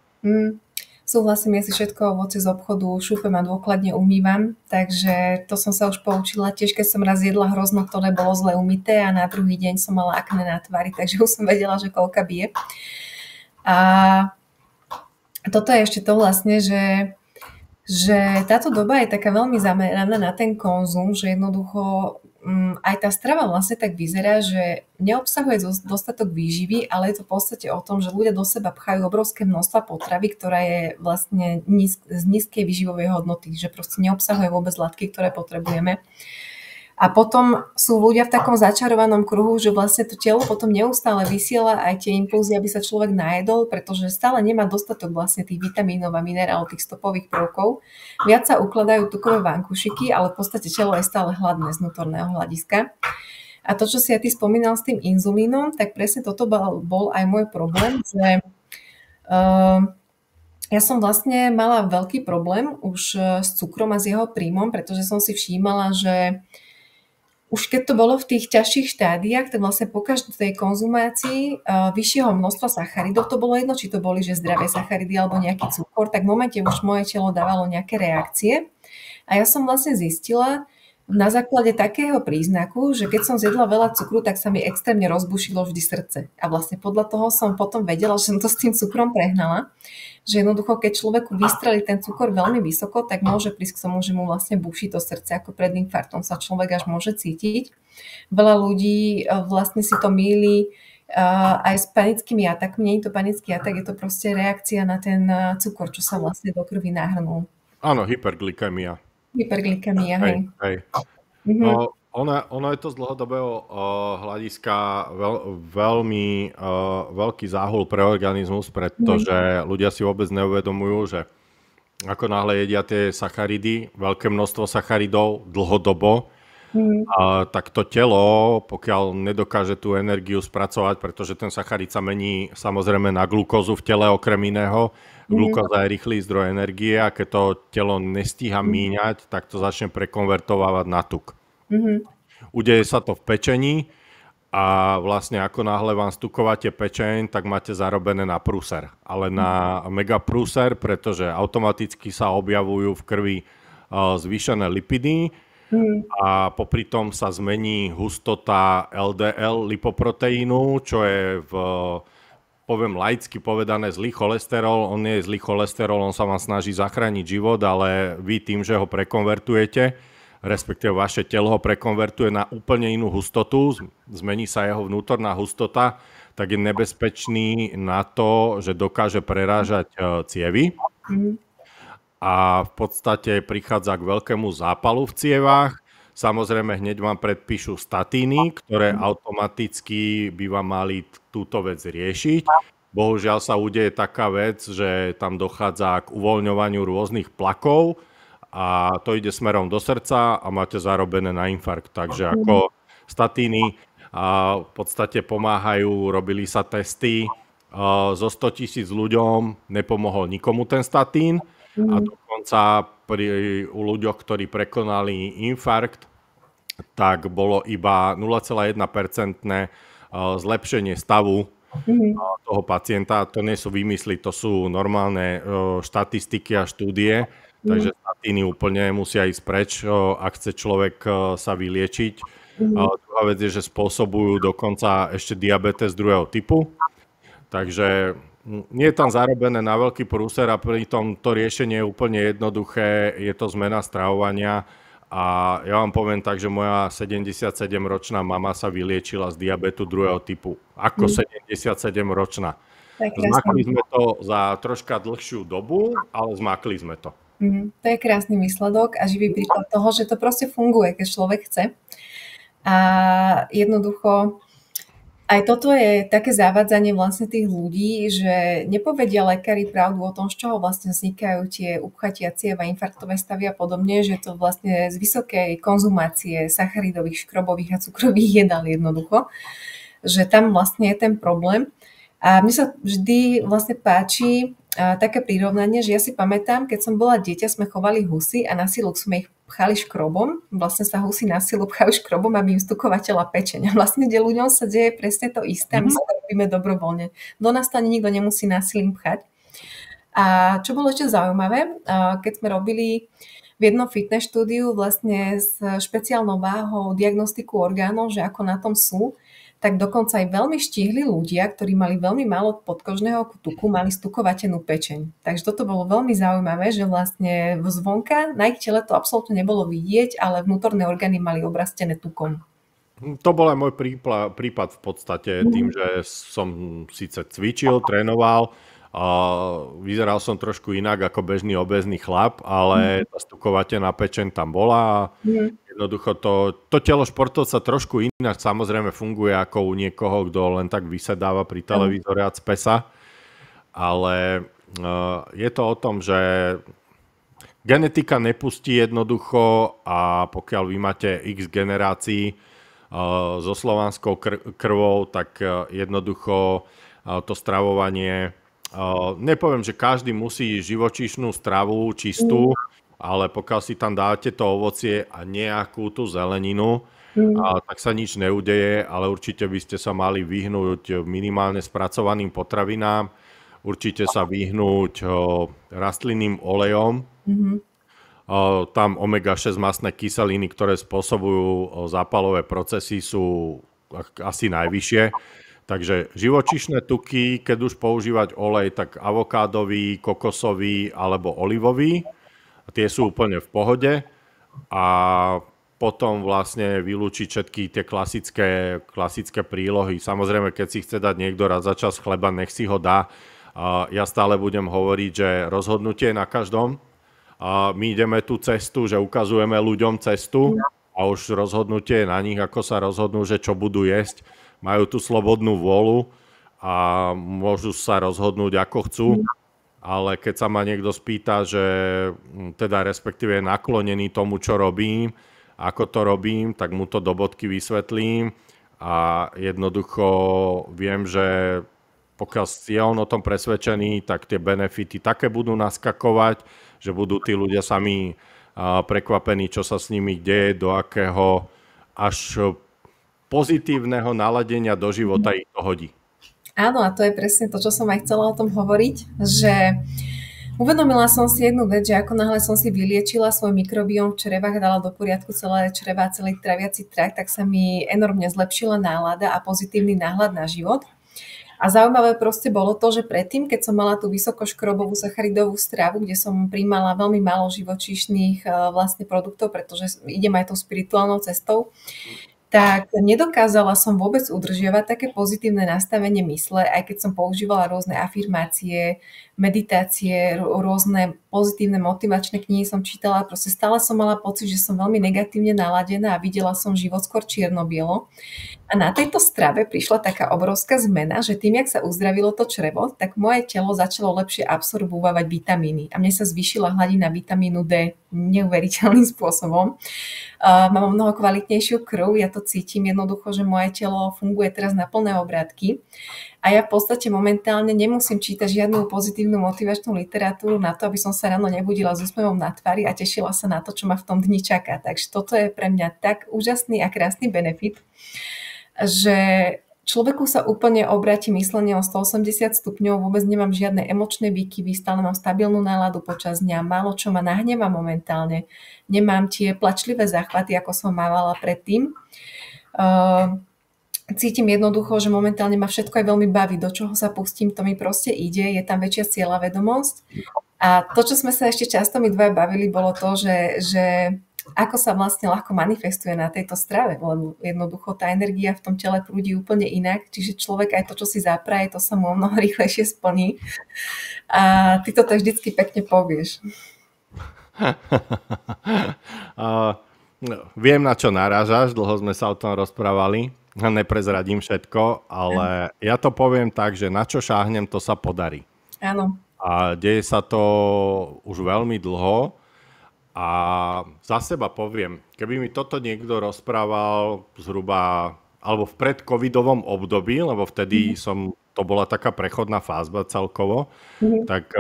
Súhlasím, ja si všetko ovocie z obchodu šúpem a dôkladne umývam, takže to som sa už poučila. Tiež keď som raz jedla hrozno, ktoré bolo zle umyté a na druhý deň som mala akné na tvári, takže už som vedela, že koľka bije. A toto je ešte to vlastne, že táto doba je taká veľmi zameraná na ten konzum, že jednoducho aj tá strava vlastne tak vyzerá, že neobsahuje dostatok výživy, ale je to v podstate o tom, že ľudia do seba pchajú obrovské množstva potravy, ktorá je vlastne z nízkej výživovej hodnoty, že proste neobsahuje vôbec látky, ktoré potrebujeme. A potom sú ľudia v takom začarovanom kruhu, že vlastne to telo potom neustále vysiela aj tie impulzy, aby sa človek najedol, pretože stále nemá dostatok vlastne tých vitamínov a minerálov, tých stopových prvkov. Viac sa ukladajú tukové vankušiky, ale v podstate telo je stále hladné z vnútorného hľadiska. A to, čo si aj ty spomínal s tým inzulínom, tak presne toto bol aj môj problém, že ja som vlastne mala veľký problém už s cukrom a s jeho príjmom, pretože som si všímala, že už keď to bolo v tých ťažších štádiách, tak vlastne po každej konzumácii vyššieho množstva sacharidov, to bolo jedno, či to boli že zdravé sacharidy alebo nejaký cukor, tak v momente už moje telo dávalo nejaké reakcie. A ja som vlastne zistila na základe takého príznaku, že keď som zjedla veľa cukru, tak sa mi extrémne rozbušilo vždy srdce. A vlastne podľa toho som potom vedela, že som to s tým cukrom prehnala. Že jednoducho, keď človeku vystrelí ten cukor veľmi vysoko, tak môže prísť k tomu, že mu vlastne buší to srdce, ako pred infarktom sa človek až môže cítiť. Veľa ľudí vlastne si to mýli aj s panickými atakmi. Nie je to panický atak, je to proste reakcia na ten cukor, čo sa vlastne do krvi nahrnul. Áno, hyperglykemia. Hyperglykemia, hej. No, ono je to z dlhodobého hľadiska veľmi veľký záhul pre organizmus, pretože ľudia si vôbec neuvedomujú, že ako náhle jedia tie sacharidy, veľké množstvo sacharidov dlhodobo, tak to telo, pokiaľ nedokáže tú energiu spracovať, pretože ten sacharid sa mení samozrejme na glukózu v tele okrem iného. Glukóza je rýchly zdroj energie a keď to telo nestíha míňať, tak to začne prekonvertovávať na tuk. Udeje sa to v pečení a vlastne ako náhle vám stukováte pečeň, tak máte zarobené na prúser. Ale na megaprúser, pretože automaticky sa objavujú v krvi zvýšené lipidy a popri tom sa zmení hustota LDL lipoproteínu, čo je poviem laicky povedané zlý cholesterol. On nie je zlý cholesterol, on sa vám snaží zachrániť život, ale vy tým, že ho prekonvertujete, respektíve vaše telo ho prekonvertuje na úplne inú hustotu, zmení sa jeho vnútorná hustota, tak je nebezpečný na to, že dokáže prerážať cievy a v podstate prichádza k veľkému zápalu v cievách. Samozrejme, hneď vám predpíšu statíny, ktoré automaticky by vám mali túto vec riešiť. bohužiaľ sa udeje taká vec, že tam dochádza k uvoľňovaniu rôznych plakov a to ide smerom do srdca a máte zarobené na infarkt. Takže ako statíny v podstate pomáhajú, robili sa testy, zo 100 000 ľuďom nepomohol nikomu ten statín a dokonca u ľuďoch, ktorí prekonali infarkt, tak bolo iba 0,1% zlepšenie stavu toho pacienta. To nie sú výmysly, to sú normálne štatistiky a štúdie, takže statíny úplne musia ísť preč, ak chce človek sa vyliečiť. Druhá vec je, že spôsobujú dokonca ešte diabetes druhého typu, takže nie je tam zarobené na veľký prúser a pritom to riešenie je úplne jednoduché, je to zmena stravovania a ja vám poviem tak, že moja 77-ročná mama sa vyliečila z diabetu druhého typu. Ako 77-ročná. Zmakli sme to za troška dlhšiu dobu, ale zmakli sme to. To je krásny výsledok a živý príklad toho, že to proste funguje, keď človek chce. A jednoducho aj toto je také zavádzanie vlastne tých ľudí, že nepovedia lekári pravdu o tom, z čoho vlastne vznikajú tie upchatia ciev a infarktové stavy a podobne, že to vlastne z vysokej konzumácie sacharidových, škrobových a cukrových jedál jednoducho, že tam vlastne je ten problém. A mne sa vždy vlastne páči také prirovnanie, že ja si pamätám, keď som bola dieťa, sme chovali husy a na silu sme ich pchali škrobom. Vlastne sa husy na silu pchajú škrobom, aby im vstukovateľa pečeň. A vlastne ľuďom sa deje presne to isté. My sa to robíme dobrovoľne. Do nás to ani nikto nemusí násilím pchať. A čo bolo ešte zaujímavé, keď sme robili v jednom fitness štúdiu vlastne s špeciálnou váhou diagnostiku orgánov, že ako na tom sú, tak dokonca aj veľmi štíhli ľudia, ktorí mali veľmi málo podkožného tuku, mali stukovatenú pečeň. Takže toto bolo veľmi zaujímavé, že vlastne zvonka na ich tele to absolútne nebolo vidieť, ale vnútorné orgány mali obrastené tukom. To bol aj môj prípad v podstate tým, že som síce cvičil, trénoval, vyzeral som trošku inak ako bežný obézny chlap, ale tá stukovatená pečeň tam bola. Jednoducho to telo športovca trošku ináč samozrejme funguje ako u niekoho, kto len tak vysedáva pri televízore a cpe sa. Ale je to o tom, že genetika nepustí jednoducho a pokiaľ vy máte x generácií so slovanskou krvou, tak jednoducho to stravovanie, nepoviem, že každý musí živočíšnu stravu čistú, ale pokiaľ si tam dáte to ovocie a nejakú tú zeleninu, tak sa nič neudeje, ale určite by ste sa mali vyhnúť minimálne spracovaným potravinám, určite sa vyhnúť rastlinným olejom. Tam omega-6 mastné kyseliny, ktoré spôsobujú zápalové procesy, sú asi najvyššie. Takže živočíšne tuky, keď už používať olej, tak avokádový, kokosový alebo olivový. Tie sú úplne v pohode a potom vlastne vylúčiť všetky tie klasické prílohy. Samozrejme, keď si chce dať niekto raz za čas chleba, nech si ho dá. Ja stále budem hovoriť, že rozhodnutie je na každom. My ideme tú cestu, že ukazujeme ľuďom cestu a už rozhodnutie je na nich, ako sa rozhodnú, že čo budú jesť. Majú tú slobodnú vôľu a môžu sa rozhodnúť, ako chcú. Ale keď sa ma niekto spýta, že teda respektíve je naklonený tomu, čo robím, ako to robím, tak mu to do bodky vysvetlím a jednoducho viem, že pokiaľ je on o tom presvedčený, tak tie benefity také budú naskakovať, že budú tí ľudia sami prekvapení, čo sa s nimi deje, do akého až pozitívneho naladenia do života ich to hodí. Áno, a to je presne to, čo som aj chcela o tom hovoriť, že uvedomila som si jednu vec, že ako náhle som si vyliečila svoj mikrobióm v črevách, dala do poriadku celé čreva, celý traviaci trakt, tak sa mi enormne zlepšila nálada a pozitívny náhľad na život. A zaujímavé proste bolo to, že predtým, keď som mala tú vysokoškrobovú sacharidovú stravu, kde som prijímala veľmi málo živočíšnych vlastne produktov, pretože idem aj tou spirituálnou cestou, tak nedokázala som vôbec udržiavať také pozitívne nastavenie mysle, aj keď som používala rôzne afirmácie, meditácie, rôzne pozitívne motivačné knihy som čítala, proste stále som mala pocit, že som veľmi negatívne naladená a videla som život skôr čierno-bielo. A na tejto strave prišla taká obrovská zmena, že tým, jak sa uzdravilo to črevo, tak moje telo začalo lepšie absorbovať vitamíny a mne sa zvýšila hladina vitamínu D neuveriteľným spôsobom. Mám o mnoho kvalitnejšiu krv, ja to cítim jednoducho, že moje telo funguje teraz na plné obrátky a ja v podstate momentálne nemusím čítať žiadnu pozitívnu motivačnú literatúru na to, aby som sa ráno nebudila s úsmevom na tvári a tešila sa na to, čo ma v tom dni čaká. Takže toto je pre mňa tak úžasný a krásny benefit, že človeku sa úplne obráti myslenie o 180 stupňov, vôbec nemám žiadne emočné výkyvy, stále mám stabilnú náladu počas dňa, málo čo ma nahneva momentálne, nemám tie plačlivé záchvaty, ako som mávala predtým. Cítim jednoducho, že momentálne ma všetko aj veľmi baví, do čoho sa pustím, to mi proste ide, je tam väčšia cieľavedomosť. A to, čo sme sa ešte často my dvaja bavili, bolo to, že ako sa vlastne ľahko manifestuje na tejto strave, lebo jednoducho tá energia v tom tele prúdi úplne inak, čiže človek aj to, čo si zapraje, to sa mu o mnoho rýchlejšie splní. A ty to tak vždycky pekne povieš. Viem, na čo narážaš, dlho sme sa o tom rozprávali, neprezradím všetko, ale ja to poviem tak, že na čo šáhnem, to sa podarí. Áno. A deje sa to už veľmi dlho. A za seba poviem, keby mi toto niekto rozprával zhruba, alebo v predcovidovom období, lebo vtedy to bola taká prechodná fázba celkovo, tak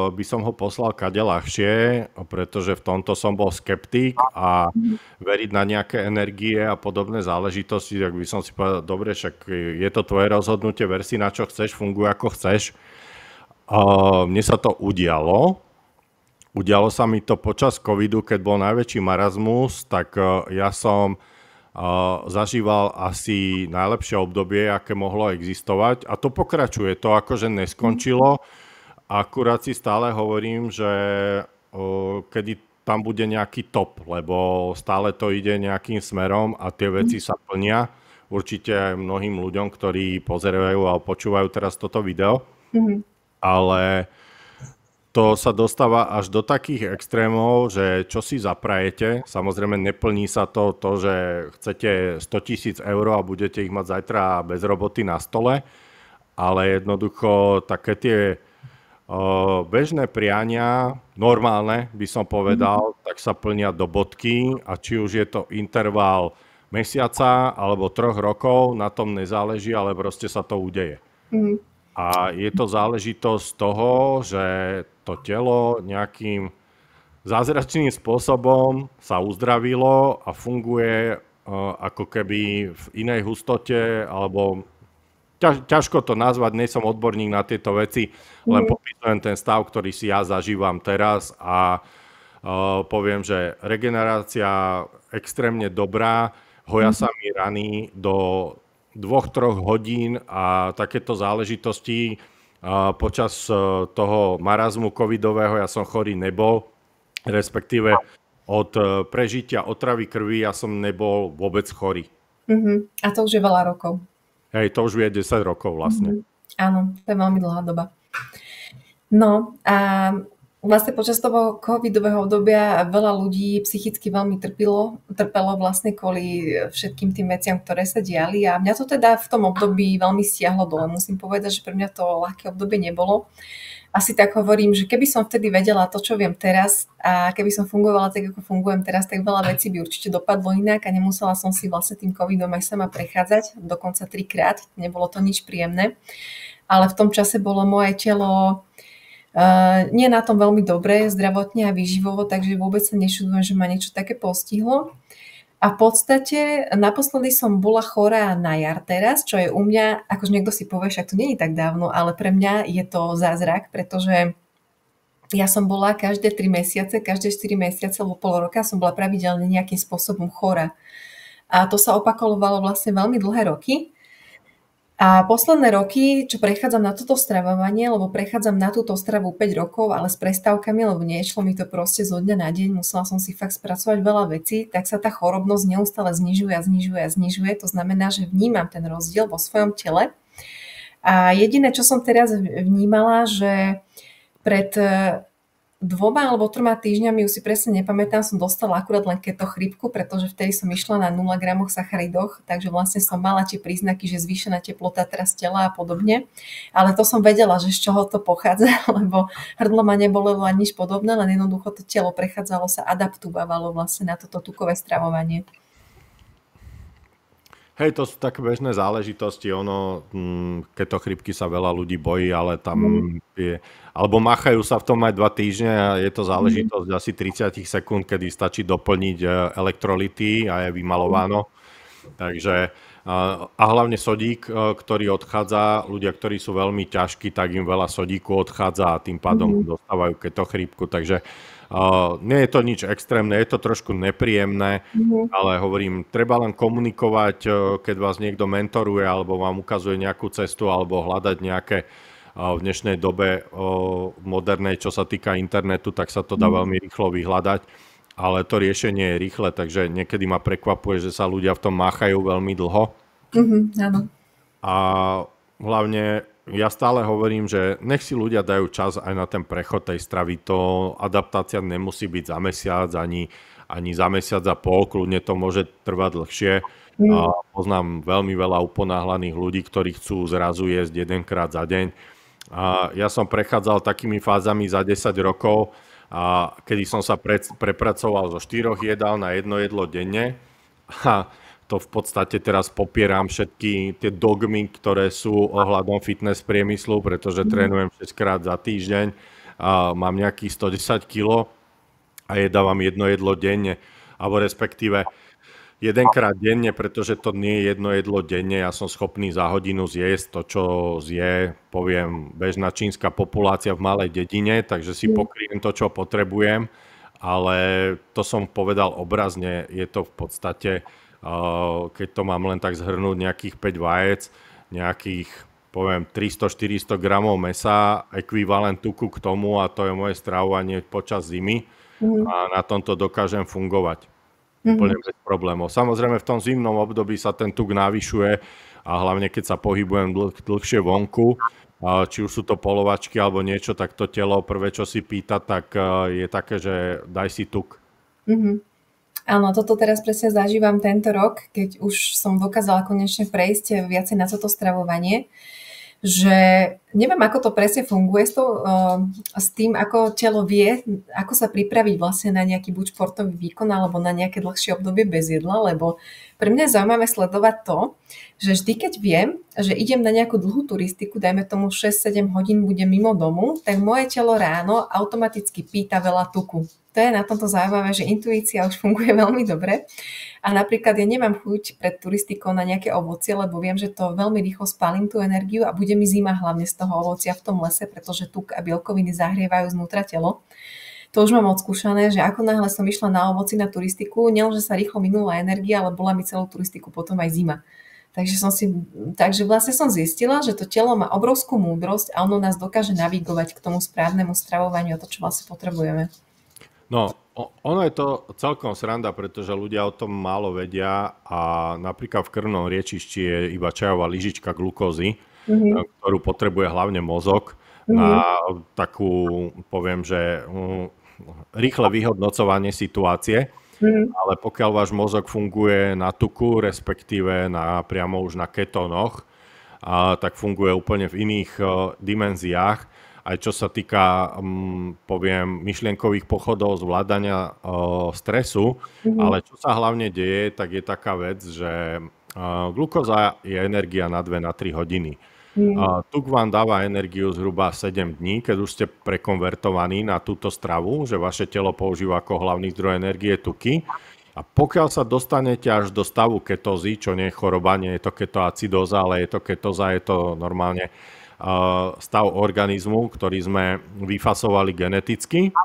by som ho poslal kade ľahšie, pretože v tomto som bol skeptik a veriť na nejaké energie a podobné záležitosti, tak by som si povedal, dobre, však je to tvoje rozhodnutie, ver si na čo chceš, funguj ako chceš. Mne sa to udialo. Udialo sa mi to počas covidu, keď bol najväčší marazmus, tak ja som zažíval asi najlepšie obdobie, aké mohlo existovať. A to pokračuje, to akože neskončilo. Akurát si stále hovorím, že kedy tam bude nejaký top, lebo stále to ide nejakým smerom a tie veci sa plnia. Určite aj mnohým ľuďom, ktorí pozerajú a počúvajú teraz toto video. Ale to sa dostáva až do takých extrémov, že čo si zaprajete, samozrejme neplní sa to, že chcete 100 000 eur a budete ich mať zajtra bez roboty na stole, ale jednoducho také tie bežné priania, normálne by som povedal, tak sa plnia do bodky a či už je to interval mesiaca alebo 3 rokov, na tom nezáleží, ale proste sa to udeje. A je to záležitosť toho, že to telo nejakým zázračným spôsobom sa uzdravilo a funguje ako keby v inej hustote, alebo ťažko to nazvať, nie som odborník na tieto veci, len popisujem ten stav, ktorý si ja zažívam teraz a poviem, že regenerácia extrémne dobrá, hoja sa mi rany do 2-3 hodín a takéto záležitosti počas toho marazmu covidového ja som chorý nebol, respektíve od prežitia otravy krvi ja som nebol vôbec chorý. A to už je veľa rokov. Hej, to už je 10 rokov vlastne. Áno, to je veľmi dlhá doba. No a vlastne počas toho covidového obdobia veľa ľudí psychicky veľmi trpelo vlastne kvôli všetkým tým veciam, ktoré sa diali a mňa to teda v tom období veľmi stiahlo dole. Musím povedať, že pre mňa to ľahké obdobie nebolo. Asi tak hovorím, že keby som vtedy vedela to, čo viem teraz a keby som fungovala tak, ako fungujem teraz, tak veľa vecí by určite dopadlo inak a nemusela som si vlastne tým covidom aj sama prechádzať, dokonca 3-krát, nebolo to nič príjemné. Ale v tom čase bolo moje telo nie na tom veľmi dobre, zdravotne a výživovo, takže vôbec sa nečudujem, že ma niečo také postihlo. A v podstate naposledy som bola chorá na jar teraz, čo je u mňa, akože niekto si povie, však to nie je tak dávno, ale pre mňa je to zázrak, pretože ja som bola každé 3 mesiace, každé 4 mesiace alebo pol roka som bola pravidelne nejakým spôsobom chorá. A to sa opakovalo vlastne veľmi dlhé roky. A posledné roky, čo prechádzam na toto stravovanie, lebo prechádzam na túto stravu 5 rokov, ale s prestávkami, lebo nešlo mi to proste zo dňa na deň, musela som si fakt spracovať veľa vecí, tak sa tá chorobnosť neustále znižuje a znižuje a znižuje. To znamená, že vnímam ten rozdiel vo svojom tele. A jediné, čo som teraz vnímala, že pred 2 alebo 3 týždňami, už si presne nepamätám, som dostala akurát len keto chrípku, pretože vtedy som išla na 0 gramoch sacharidoch, takže vlastne som mala tie príznaky, že zvýšená teplota teraz tela a podobne. Ale to som vedela, že z čoho to pochádza, lebo hrdlo ma nebolelo ani nič podobné, len jednoducho to telo prechádzalo, sa adaptovalo vlastne na toto tukové stravovanie. Hej, to sú také bežné záležitosti, keto chrípky sa veľa ľudí bojí, ale tam je, alebo machajú sa v tom aj 2 týždne a je to záležitosť asi 30 sekúnd, kedy stačí doplniť elektrolyty a je vymalováno. Takže, a hlavne sodík, ktorý odchádza, ľudia, ktorí sú veľmi ťažkí, tak im veľa sodíku odchádza a tým pádom dostávajú keto chrípku, takže nie je to nič extrémne, je to trošku nepríjemné, ale hovorím, treba len komunikovať, keď vás niekto mentoruje alebo vám ukazuje nejakú cestu alebo hľadať nejaké v dnešnej dobe modernej, čo sa týka internetu, tak sa to dá veľmi rýchlo vyhľadať, ale to riešenie je rýchle, takže niekedy ma prekvapuje, že sa ľudia v tom máchajú veľmi dlho. Áno. A hlavne ja stále hovorím, že nech si ľudia dajú čas aj na ten prechod tej stravy. To adaptácia nemusí byť za mesiac, ani za mesiac a pol, kľudne to môže trvať dlhšie. A poznám veľmi veľa uponáhlaných ľudí, ktorí chcú zrazu jesť 1-krát za deň. A ja som prechádzal takými fázami za 10 rokov, kedy som sa prepracoval zo 4 jedál na 1 jedlo denne. A to v podstate teraz popieram všetky tie dogmy, ktoré sú ohľadom fitness priemyslu, pretože trénujem 6-krát za týždeň a mám nejakých 110 kg a jedávam 1 jedlo denne, alebo respektíve 1-krát denne, pretože to nie je 1 jedlo denne. Ja som schopný za hodinu zjesť to, čo zje, poviem, bežná čínska populácia v malej dedine, takže si pokryjem to, čo potrebujem, ale to som povedal obrazne, je to v podstate, keď to mám len tak zhrnúť, nejakých 5 vajec, nejakých, poviem, 300-400 gramov mesa, ekvivalent tuku k tomu, a to je moje stravovanie počas zimy a na tomto dokážem fungovať úplne bez problémov. Samozrejme v tom zimnom období sa ten tuk navyšuje a hlavne keď sa pohybujem dlhšie vonku, či už sú to polovačky alebo niečo, tak to telo prvé, čo si pýta, tak je také, že daj si tuk. Áno, toto teraz presne zažívam tento rok, keď už som dokázala konečne prejsť viacej na toto stravovanie, že neviem, ako to presne funguje s tým, ako telo vie, ako sa pripraviť vlastne na nejaký buď športový výkon alebo na nejaké dlhšie obdobie bez jedla, lebo pre mňa je zaujímavé sledovať to, že vždy, keď viem, že idem na nejakú dlhú turistiku, dajme tomu 6-7 hodín budem mimo domu, tak moje telo ráno automaticky pýta veľa tuku. To je na tomto zaujímavé, že intuícia už funguje veľmi dobre. A napríklad ja nemám chuť pred turistikou na nejaké ovocie, lebo viem, že to veľmi rýchlo spálim tú energiu a bude mi zima hlavne z toho ovocia v tom lese, pretože tuk a bielkoviny zahrievajú znútra telo. To už mám odskúšané, že ako náhle som išla na ovoci na turistiku, nielenže sa rýchlo minula energia, ale bola mi celú turistiku potom aj zima. Takže vlastne som zistila, že to telo má obrovskú múdrosť a ono nás dokáže navigovať k tomu správnemu stravovaniu a to, čo vlastne potrebujeme. No, ono je to celkom sranda, pretože ľudia o tom málo vedia a napríklad v krvnom riečišti je iba čajová lyžička glukózy, ktorú potrebuje hlavne mozog na takú, poviem, že rýchle vyhodnocovanie situácie, ale pokiaľ váš mozog funguje na tuku, respektíve priamo už na ketónoch, tak funguje úplne v iných dimenziách. Aj čo sa týka, poviem, myšlienkových pochodov, zvládania stresu, ale čo sa hlavne deje, tak je taká vec, že glukóza je energia na 2-3 hodiny. Tuk vám dáva energiu zhruba 7 dní, keď už ste prekonvertovaní na túto stravu, že vaše telo používa ako hlavný zdroj energie tuky. A pokiaľ sa dostanete až do stavu ketózy, čo nie je choroba, nie je to ketoacidóza, ale je to ketóza, je to normálne stav organizmu, ktorý sme vyfasovali geneticky,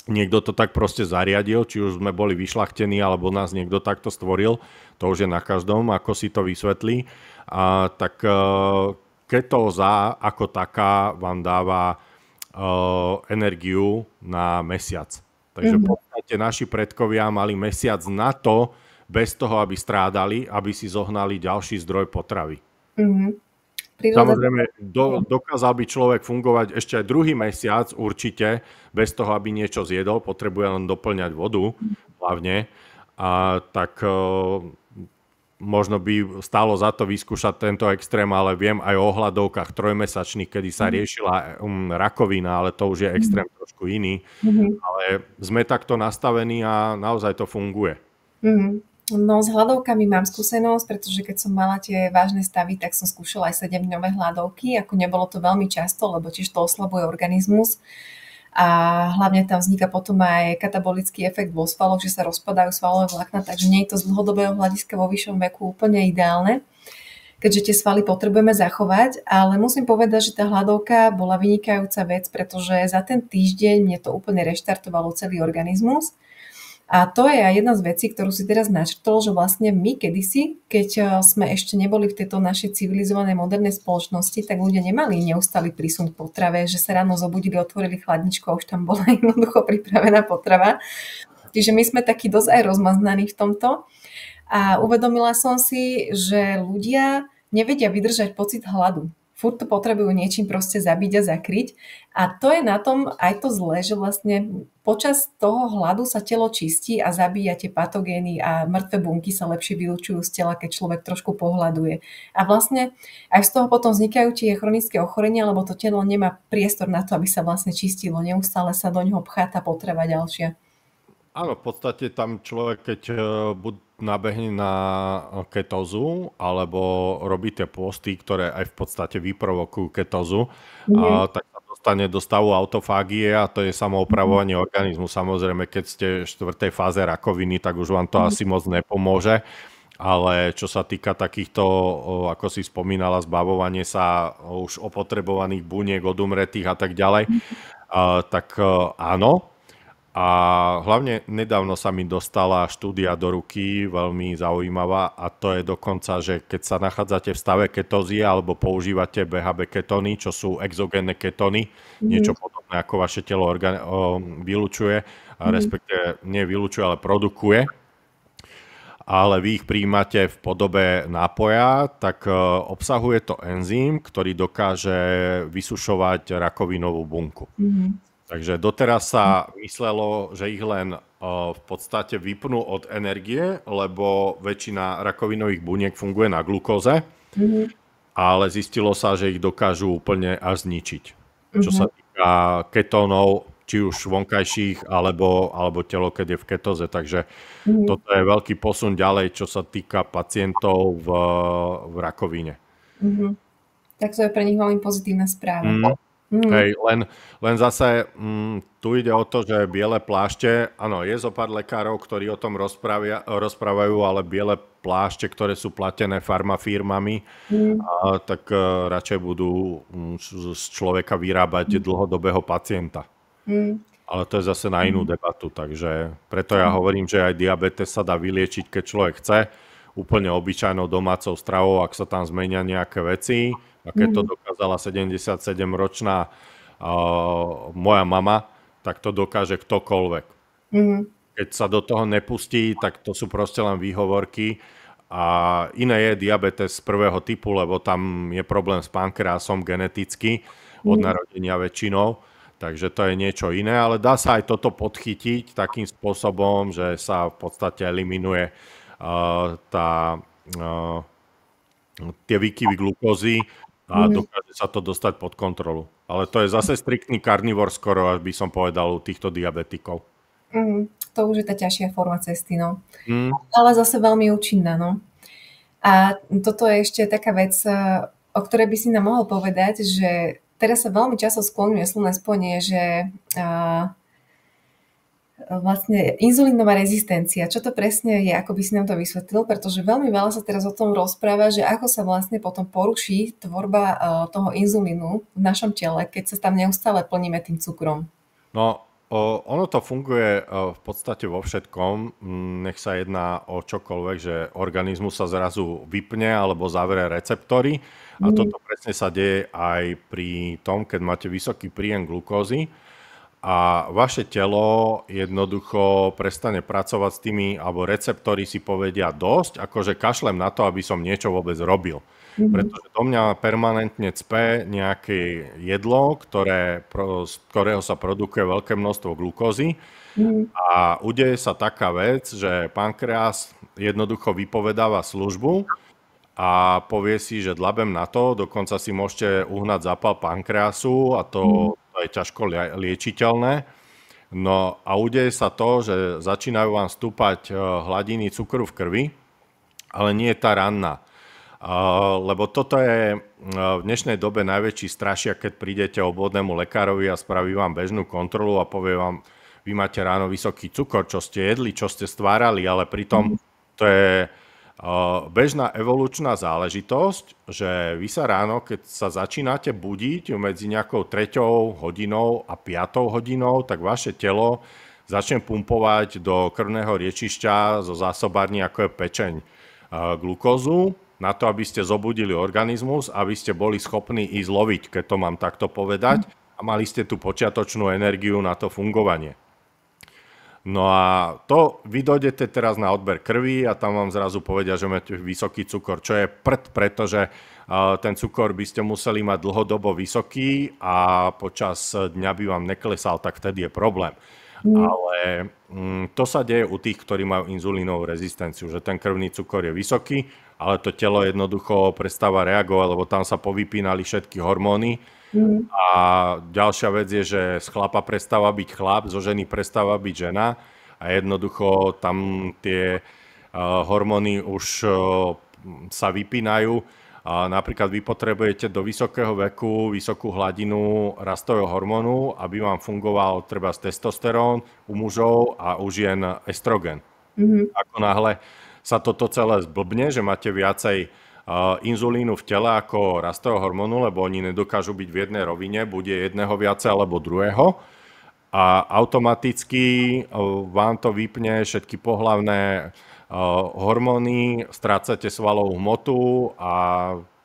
niekto to tak proste zariadil, či už sme boli vyšľachtení, alebo nás niekto takto stvoril, to už je na každom, ako si to vysvetlí. Tak ketóza ako taká vám dáva energiu na mesiac. Takže v podstate naši predkovia mali mesiac na to, bez toho, aby strádali, aby si zohnali ďalší zdroj potravy. Samozrejme, dokázal by človek fungovať ešte aj druhý mesiac určite, bez toho, aby niečo zjedol, potrebuje len doplňať vodu hlavne. Tak možno by stálo za to vyskúšať tento extrém, ale viem aj o hladovkách trojmesačných, kedy sa riešila rakovina, ale to už je extrém trošku iný. Ale sme takto nastavení a naozaj to funguje. No s hladovkami mám skúsenosť, pretože keď som mala tie vážne stavy, tak som skúšala aj 7-dňové hladovky. Ako nebolo to veľmi často, lebo tiež to oslabuje organizmus. A hlavne tam vzniká potom aj katabolický efekt vo svaloch, že sa rozpadajú svalové vlákna, takže nie je to z dlhodobého hľadiska vo vyššom veku úplne ideálne, keďže tie svaly potrebujeme zachovať, ale musím povedať, že tá hladovka bola vynikajúca vec, pretože za ten týždeň mne to úplne reštartovalo celý organizmus. A to je aj jedna z vecí, ktorú si teraz načrtol, že vlastne my kedysi, keď sme ešte neboli v tejto našej civilizovanej modernej spoločnosti, tak ľudia nemali neustály prísun k potrave, že sa ráno zobudili, otvorili chladničku a už tam bola jednoducho pripravená potrava. Čiže my sme takí dosť aj rozmaznaní v tomto. A uvedomila som si, že ľudia nevedia vydržať pocit hladu. Furt to potrebujú niečím proste zabiť a zakryť. A to je na tom aj to zlé, že vlastne počas toho hladu sa telo čistí a zabíja tie patogény a mŕtve bunky sa lepšie vylučujú z tela, keď človek trošku pohľaduje. A vlastne aj z toho potom vznikajú tie chronické ochorenia, lebo to telo nemá priestor na to, aby sa vlastne čistilo. Neustále sa do ňoho pchá tá potreba ďalšia. Áno, v podstate tam človek, keď nabehne na ketózu alebo robí tie posty, ktoré aj v podstate vyprovokujú ketózu, tak sa dostane do stavu autofágie a to je samoopravovanie organizmu. Samozrejme, keď ste v 4. fáze rakoviny, tak už vám to asi moc nepomôže. Ale čo sa týka takýchto, ako si spomínala, zbavovanie sa už opotrebovaných buniek, odumretých a tak ďalej, tak áno. A hlavne nedávno sa mi dostala štúdia do ruky, veľmi zaujímavá, a to je dokonca, že keď sa nachádzate v stave ketózie alebo používate BHB ketóny, čo sú exogénne ketóny, niečo podobné ako vaše telo vylučuje, respektíve nie vylučuje, ale produkuje, ale vy ich príjmate v podobe nápoja, tak obsahuje to enzym, ktorý dokáže vysušovať rakovinovú bunku. Takže doteraz sa myslelo, že ich len v podstate vypnú od energie, lebo väčšina rakovinových buniek funguje na glukóze, ale zistilo sa, že ich dokážu úplne až zničiť. Čo sa týka ketónov, či už vonkajších, alebo telo, keď je v ketóze. Takže toto je veľký posun ďalej, čo sa týka pacientov v rakovine. Tak to je pre nich veľmi pozitívna správa. Hej, len zase tu ide o to, že biele plášte, áno, je zo pár lekárov, ktorí o tom rozprávajú, ale biele plášte, ktoré sú platené farmafirmami, tak radšej budú z človeka vyrábať dlhodobého pacienta. Ale to je zase na inú debatu, takže preto ja hovorím, že aj diabetes sa dá vyliečiť, keď človek chce, úplne obyčajnou domácou stravou, ak sa tam zmenia nejaké veci. A keď to dokázala 77-ročná moja mama, tak to dokáže ktokoľvek. Keď sa do toho nepustí, tak to sú proste len výhovorky. A iné je diabetes prvého typu, lebo tam je problém s pankreasom geneticky od narodenia väčšinou. Takže to je niečo iné, ale dá sa aj toto podchytiť takým spôsobom, že sa v podstate eliminuje tie výkyvy glukózy a dokáže sa to dostať pod kontrolu. Ale to je zase striktný karnivor skoro, až by som povedal, u týchto diabetikov. To už je tá ťažšia forma cesty, no. Ale zase veľmi účinná, no. A toto je ešte taká vec, o ktorej by si nám mohol povedať, že teraz sa veľmi často skloňuje slovné spojenie, že vlastne inzulínová rezistencia. Čo to presne je, ako by si nám to vysvetlil, pretože veľmi veľa sa teraz o tom rozpráva, že ako sa vlastne potom poruší tvorba toho inzulínu v našom tele, keď sa tam neustále plníme tým cukrom. No, Ono to funguje v podstate vo všetkom. Nech sa jedná o čokoľvek, že organizmus sa zrazu vypne alebo zavrie receptory. A Mhm. toto presne sa deje aj pri tom, keď máte vysoký príjem glukózy a vaše telo jednoducho prestane pracovať s tými, alebo receptory si povedia dosť, akože kašlem na to, aby som niečo vôbec robil. Mhm. Pretože do mňa permanentne cpe nejaké jedlo, z ktorého sa produkuje veľké množstvo glukózy Mhm. a udeje sa taká vec, že pankreas jednoducho vypovedáva službu a povie si, že dlabem na to, dokonca si môžete uhnať zápal pankreasu a Mhm. to je ťažko liečiteľné. No a udeje sa to, že začínajú vám stúpať hladiny cukru v krvi, ale nie je tá ranná. Lebo toto je v dnešnej dobe najväčší strašiak, keď prídete obvodnému lekárovi a spraví vám bežnú kontrolu a povie vám, vy máte ráno vysoký cukor, čo ste jedli, čo ste stvárali, ale pritom to je bežná evolučná záležitosť, že vy sa ráno, keď sa začínate budiť medzi nejakou 3 hodinou a 5 hodinou, tak vaše telo začne pumpovať do krvného riečišťa zo zásobární, ako je pečeň, glukózu, na to, aby ste zobudili organizmus, aby ste boli schopní ísť loviť, keď to mám takto povedať, a mali ste tú počiatočnú energiu na to fungovanie. No a to vy dojdete teraz na odber krvi a tam vám zrazu povedia, že máte vysoký cukor, čo je pretože ten cukor by ste museli mať dlhodobo vysoký a počas dňa by vám neklesal, tak vtedy je problém. Ale to sa deje u tých, ktorí majú inzulínovú rezistenciu, že ten krvný cukor je vysoký, ale to telo jednoducho prestáva reagovať, lebo tam sa povypínali všetky hormóny. Mhm. A ďalšia vec je, že z chlapa prestáva byť chlap, zo ženy prestáva byť žena a jednoducho tam tie hormóny už sa vypínajú. Napríklad vy potrebujete do vysokého veku vysokú hladinu rastového hormónu, aby vám fungoval treba testosterón u mužov a u žien estrogen. Mhm. Ako náhle sa toto celé zblbne, že máte viacej inzulínu v tele ako rastového hormónu, lebo oni nedokážu byť v jednej rovine, bude jedného viacej alebo druhého. A automaticky vám to vypne všetky pohlavné hormóny, strácate svalovú hmotu a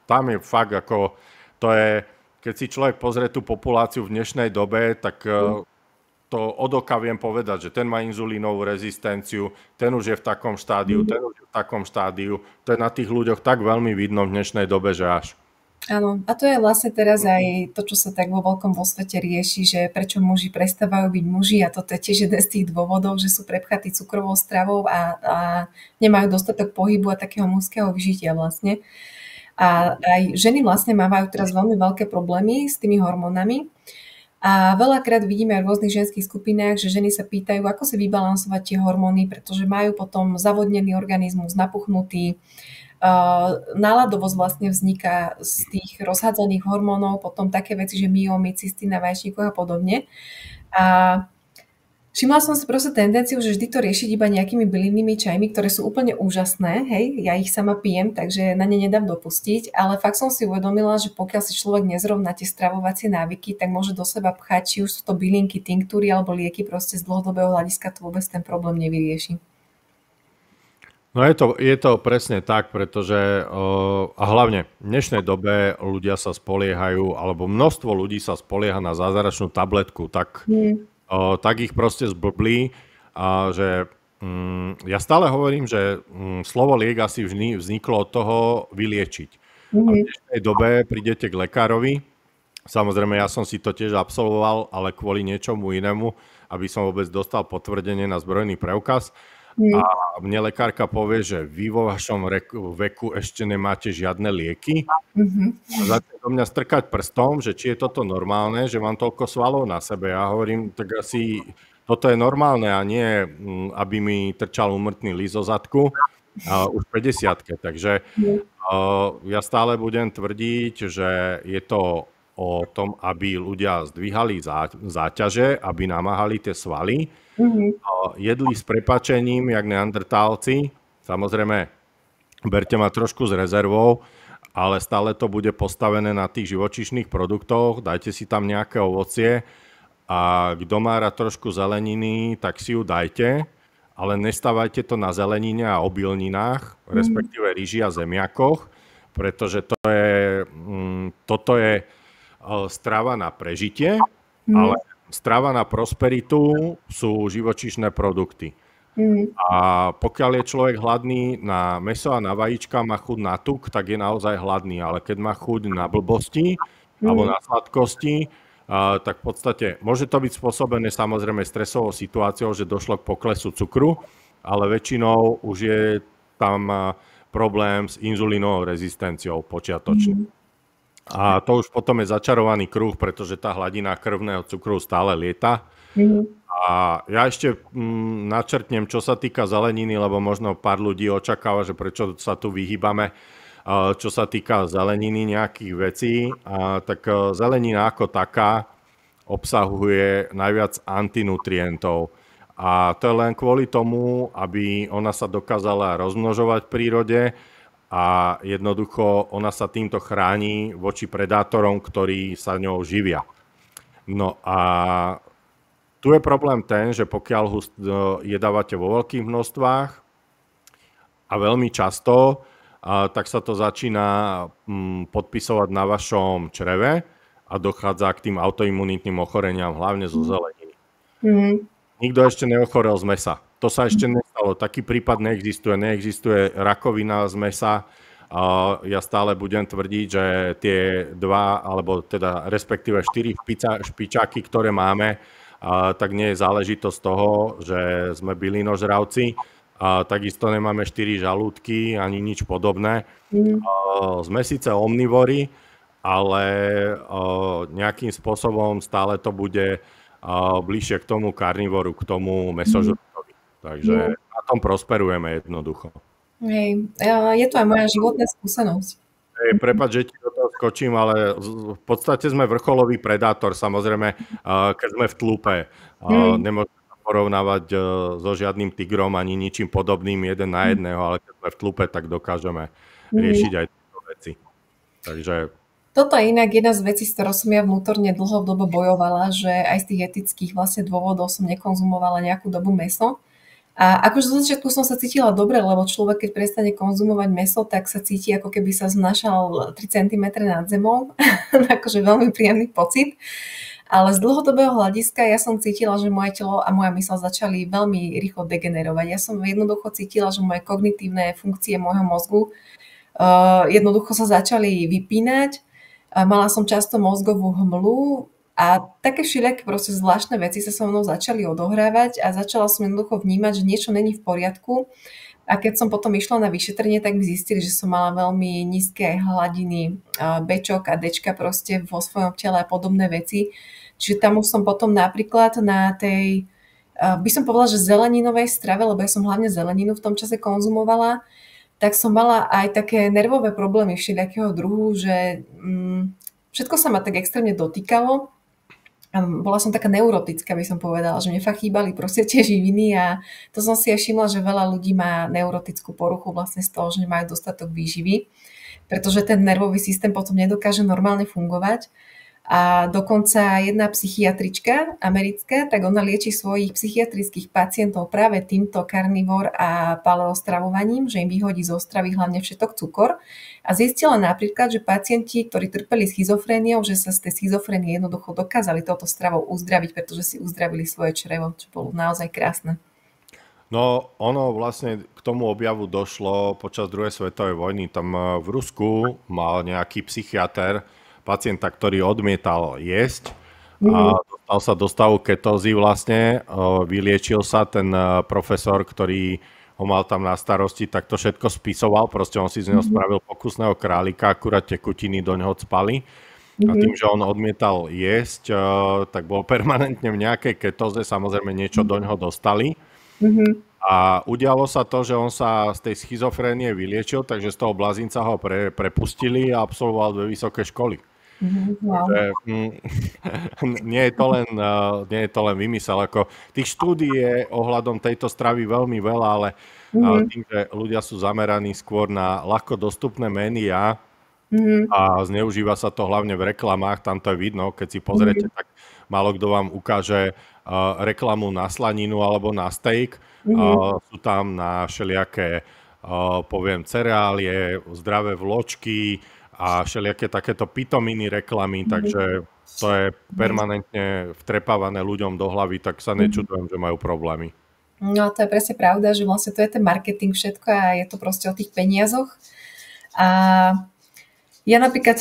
tam je fakt ako, to je, keď si človek pozrie tú populáciu v dnešnej dobe, tak to od oka viem povedať, že ten má inzulínovú rezistenciu, ten už je v takom štádiu, ten už je v takom štádiu. To je na tých ľuďoch tak veľmi vidno v dnešnej dobe, že až. Áno, a to je vlastne teraz aj to, čo sa tak vo veľkom vo svete rieši, že prečo muži prestávajú byť muži a toto je tiež jeden z tých dôvodov, že sú prepchatí cukrovou stravou a nemajú dostatok pohybu a takého mužského vyžitia vlastne. A aj ženy vlastne mávajú teraz veľmi veľké problémy s tými hormónami. A veľakrát vidíme aj v rôznych ženských skupinách, že ženy sa pýtajú, ako si vybalansovať tie hormóny, pretože majú potom zavodnený organizmus, napuchnutý. Náladovosť vlastne vzniká z tých rozhádzaných hormónov, potom také veci, že myomy, cysty na vaječníkoch a podobne. A všimla som si proste tendenciu, že vždy to riešiť iba nejakými bylinnými čajmi, ktoré sú úplne úžasné, hej, ja ich sama pijem, takže na ne nedám dopustiť, ale fakt som si uvedomila, že pokiaľ si človek nezrovná tie stravovacie návyky, tak môže do seba pchať, či už sú to bylinky, tinktúry alebo lieky, proste z dlhodobého hľadiska to vôbec ten problém nevyrieši. No je to presne tak, pretože a hlavne v dnešnej dobe ľudia sa spoliehajú, alebo množstvo ľudí sa spolieha na zázračnú tabletku, tak ich proste zblblí, a že ja stále hovorím, že slovo liek asi vzniklo od toho vyliečiť. A v dnešnej dobe prídete k lekárovi, samozrejme ja som si to tiež absolvoval, ale kvôli niečomu inému, aby som vôbec dostal potvrdenie na zbrojný preukaz. A mne lekárka povie, že vy vo vašom veku ešte nemáte žiadne lieky. A začne do mňa strkať prstom, že či je toto normálne, že mám toľko svalov na sebe. Ja hovorím, tak asi toto je normálne a nie, aby mi trčal úmrtný list zo zadku už v 50-ke. Takže ja stále budem tvrdiť, že je to o tom, aby ľudia zdvíhali záťaže, aby namáhali tie svaly, jedli s prepáčením, jak neandertálci. Samozrejme, berte ma trošku s rezervou, ale stále to bude postavené na tých živočíšnych produktoch. Dajte si tam nejaké ovocie a kto má rád trošku zeleniny, tak si ju dajte, ale nestávajte to na zelenine a obilninách, respektíve rýži a zemiakoch, pretože toto je strava na prežitie, ale strava na prosperitu sú živočíšne produkty. A pokiaľ je človek hladný na mäso a na vajíčka, má chuť na tuk, tak je naozaj hladný. Ale keď má chuť na blbosti alebo na sladkosti, tak v podstate môže to byť spôsobené samozrejme stresovou situáciou, že došlo k poklesu cukru, ale väčšinou už je tam problém s inzulínovou rezistenciou počiatočný. A to už potom je začarovaný kruh, pretože tá hladina krvného cukru stále lieta. A ja ešte načrtnem, čo sa týka zeleniny, lebo možno pár ľudí očakáva, že prečo sa tu vyhýbame, čo sa týka zeleniny nejakých vecí. Tak zelenina ako taká obsahuje najviac antinutrientov. A to je len kvôli tomu, aby ona sa dokázala rozmnožovať v prírode a jednoducho ona sa týmto chráni voči predátorom, ktorí sa ňou živia. No a tu je problém ten, že pokiaľ ho jedávate vo veľkých množstvách a veľmi často, tak sa to začína podpisovať na vašom čreve a dochádza k tým autoimunitným ochoreniam, hlavne zo zeleniny. Nikto ešte neochorel z mesa. To sa ešte nestalo. Taký prípad neexistuje. Neexistuje rakovina z mesa. Ja stále budem tvrdiť, že tie dva, alebo teda respektíve 4 špičáky, ktoré máme, tak nie je záležitosť toho, že sme bylinožravci. Takisto nemáme 4 žalúdky ani nič podobné. Sme síce omnivory, ale nejakým spôsobom stále to bude bližšie k tomu karnivoru, k tomu mäsožrútovi. Takže na tom prosperujeme jednoducho. Hej, je to aj moja životná skúsenosť. Prepáč, že ti do toho skočím, ale v podstate sme vrcholový predátor, samozrejme, keď sme v tlupe. Nemôžeme sa porovnávať so žiadnym tigrom ani ničím podobným jeden na jedného, ale keď sme v tlupe, tak dokážeme riešiť aj tieto veci. Takže toto je inak jedna z vecí, s ktorou som ja vnútorne dlhodobo bojovala, že aj z tých etických vlastne dôvodov som nekonzumovala nejakú dobu mäso. A akože zo začiatku som sa cítila dobre, lebo človek, keď prestane konzumovať mäso, tak sa cíti, ako keby sa znašal 3 cm nad zemou. Akože veľmi príjemný pocit. Ale z dlhodobého hľadiska ja som cítila, že moje telo a moja myseľ začali veľmi rýchlo degenerovať. Ja som jednoducho cítila, že moje kognitívne funkcie môjho mozgu jednoducho sa začali vypínať. Mala som často mozgovú hmlu a také všelijaké proste zvláštne veci sa so mnou začali odohrávať a začala som jednoducho vnímať, že niečo není v poriadku. A keď som potom išla na vyšetrenie, tak mi zistili, že som mala veľmi nízke hladiny Bčok a Dčka proste vo svojom tele a podobné veci. Čiže tam už som potom napríklad na tej, by som povedala, že zeleninovej strave, lebo ja som hlavne zeleninu v tom čase konzumovala, tak som mala aj také nervové problémy všelijakého druhu, že všetko sa ma tak extrémne dotýkalo. Bola som taká neurotická, by som povedala, že mne fakt chýbali proste tie živiny a to som si aj všimla, že veľa ľudí má neurotickú poruchu vlastne z toho, že nemajú dostatok výživy, pretože ten nervový systém potom nedokáže normálne fungovať. A dokonca jedna psychiatrička americká, tak ona lieči svojich psychiatrických pacientov práve týmto karnivor a paleostravovaním, že im vyhodí zo stravy hlavne všetok cukor. A zistila napríklad, že pacienti, ktorí trpeli schizofréniou, že sa z tej schizofrénie jednoducho dokázali touto stravou uzdraviť, pretože si uzdravili svoje črevo, čo bolo naozaj krásne. No, ono vlastne k tomu objavu došlo počas druhej svetovej vojny. Tam v Rusku mal nejaký psychiater pacienta, ktorý odmietal jesť a dostal sa do stavu ketózy vlastne, vyliečil sa, ten profesor, ktorý ho mal tam na starosti, tak to všetko spisoval, proste on si z neho spravil pokusného králika, akurát tekutiny do neho cpali a tým, že on odmietal jesť, tak bol permanentne v nejakej ketóze, samozrejme niečo do neho dostali. A udialo sa to, že on sa z tej schizofrénie vyliečil, takže z toho blázinca ho prepustili a absolvoval 2 vysoké školy. Wow. Nie je to len vymysel. Ako tých štúdií je ohľadom tejto stravy veľmi veľa, ale tým, že ľudia sú zameraní skôr na ľahko dostupné médiá, Mhm. a zneužíva sa to hlavne v reklamách, tam to je vidno, keď si pozriete, Mhm. tak málo kto vám ukáže reklamu na slaninu alebo na steak. Mhm. Sú tam na všelijaké, poviem, cereálie, zdravé vločky a všelijaké takéto pitominy reklamy, Mhm. takže to je permanentne vtrepávané ľuďom do hlavy, tak sa Mhm. nečudujem, že majú problémy. No to je presne pravda, že vlastne to je ten marketing všetko a je to proste o tých peniazoch. A ja napríklad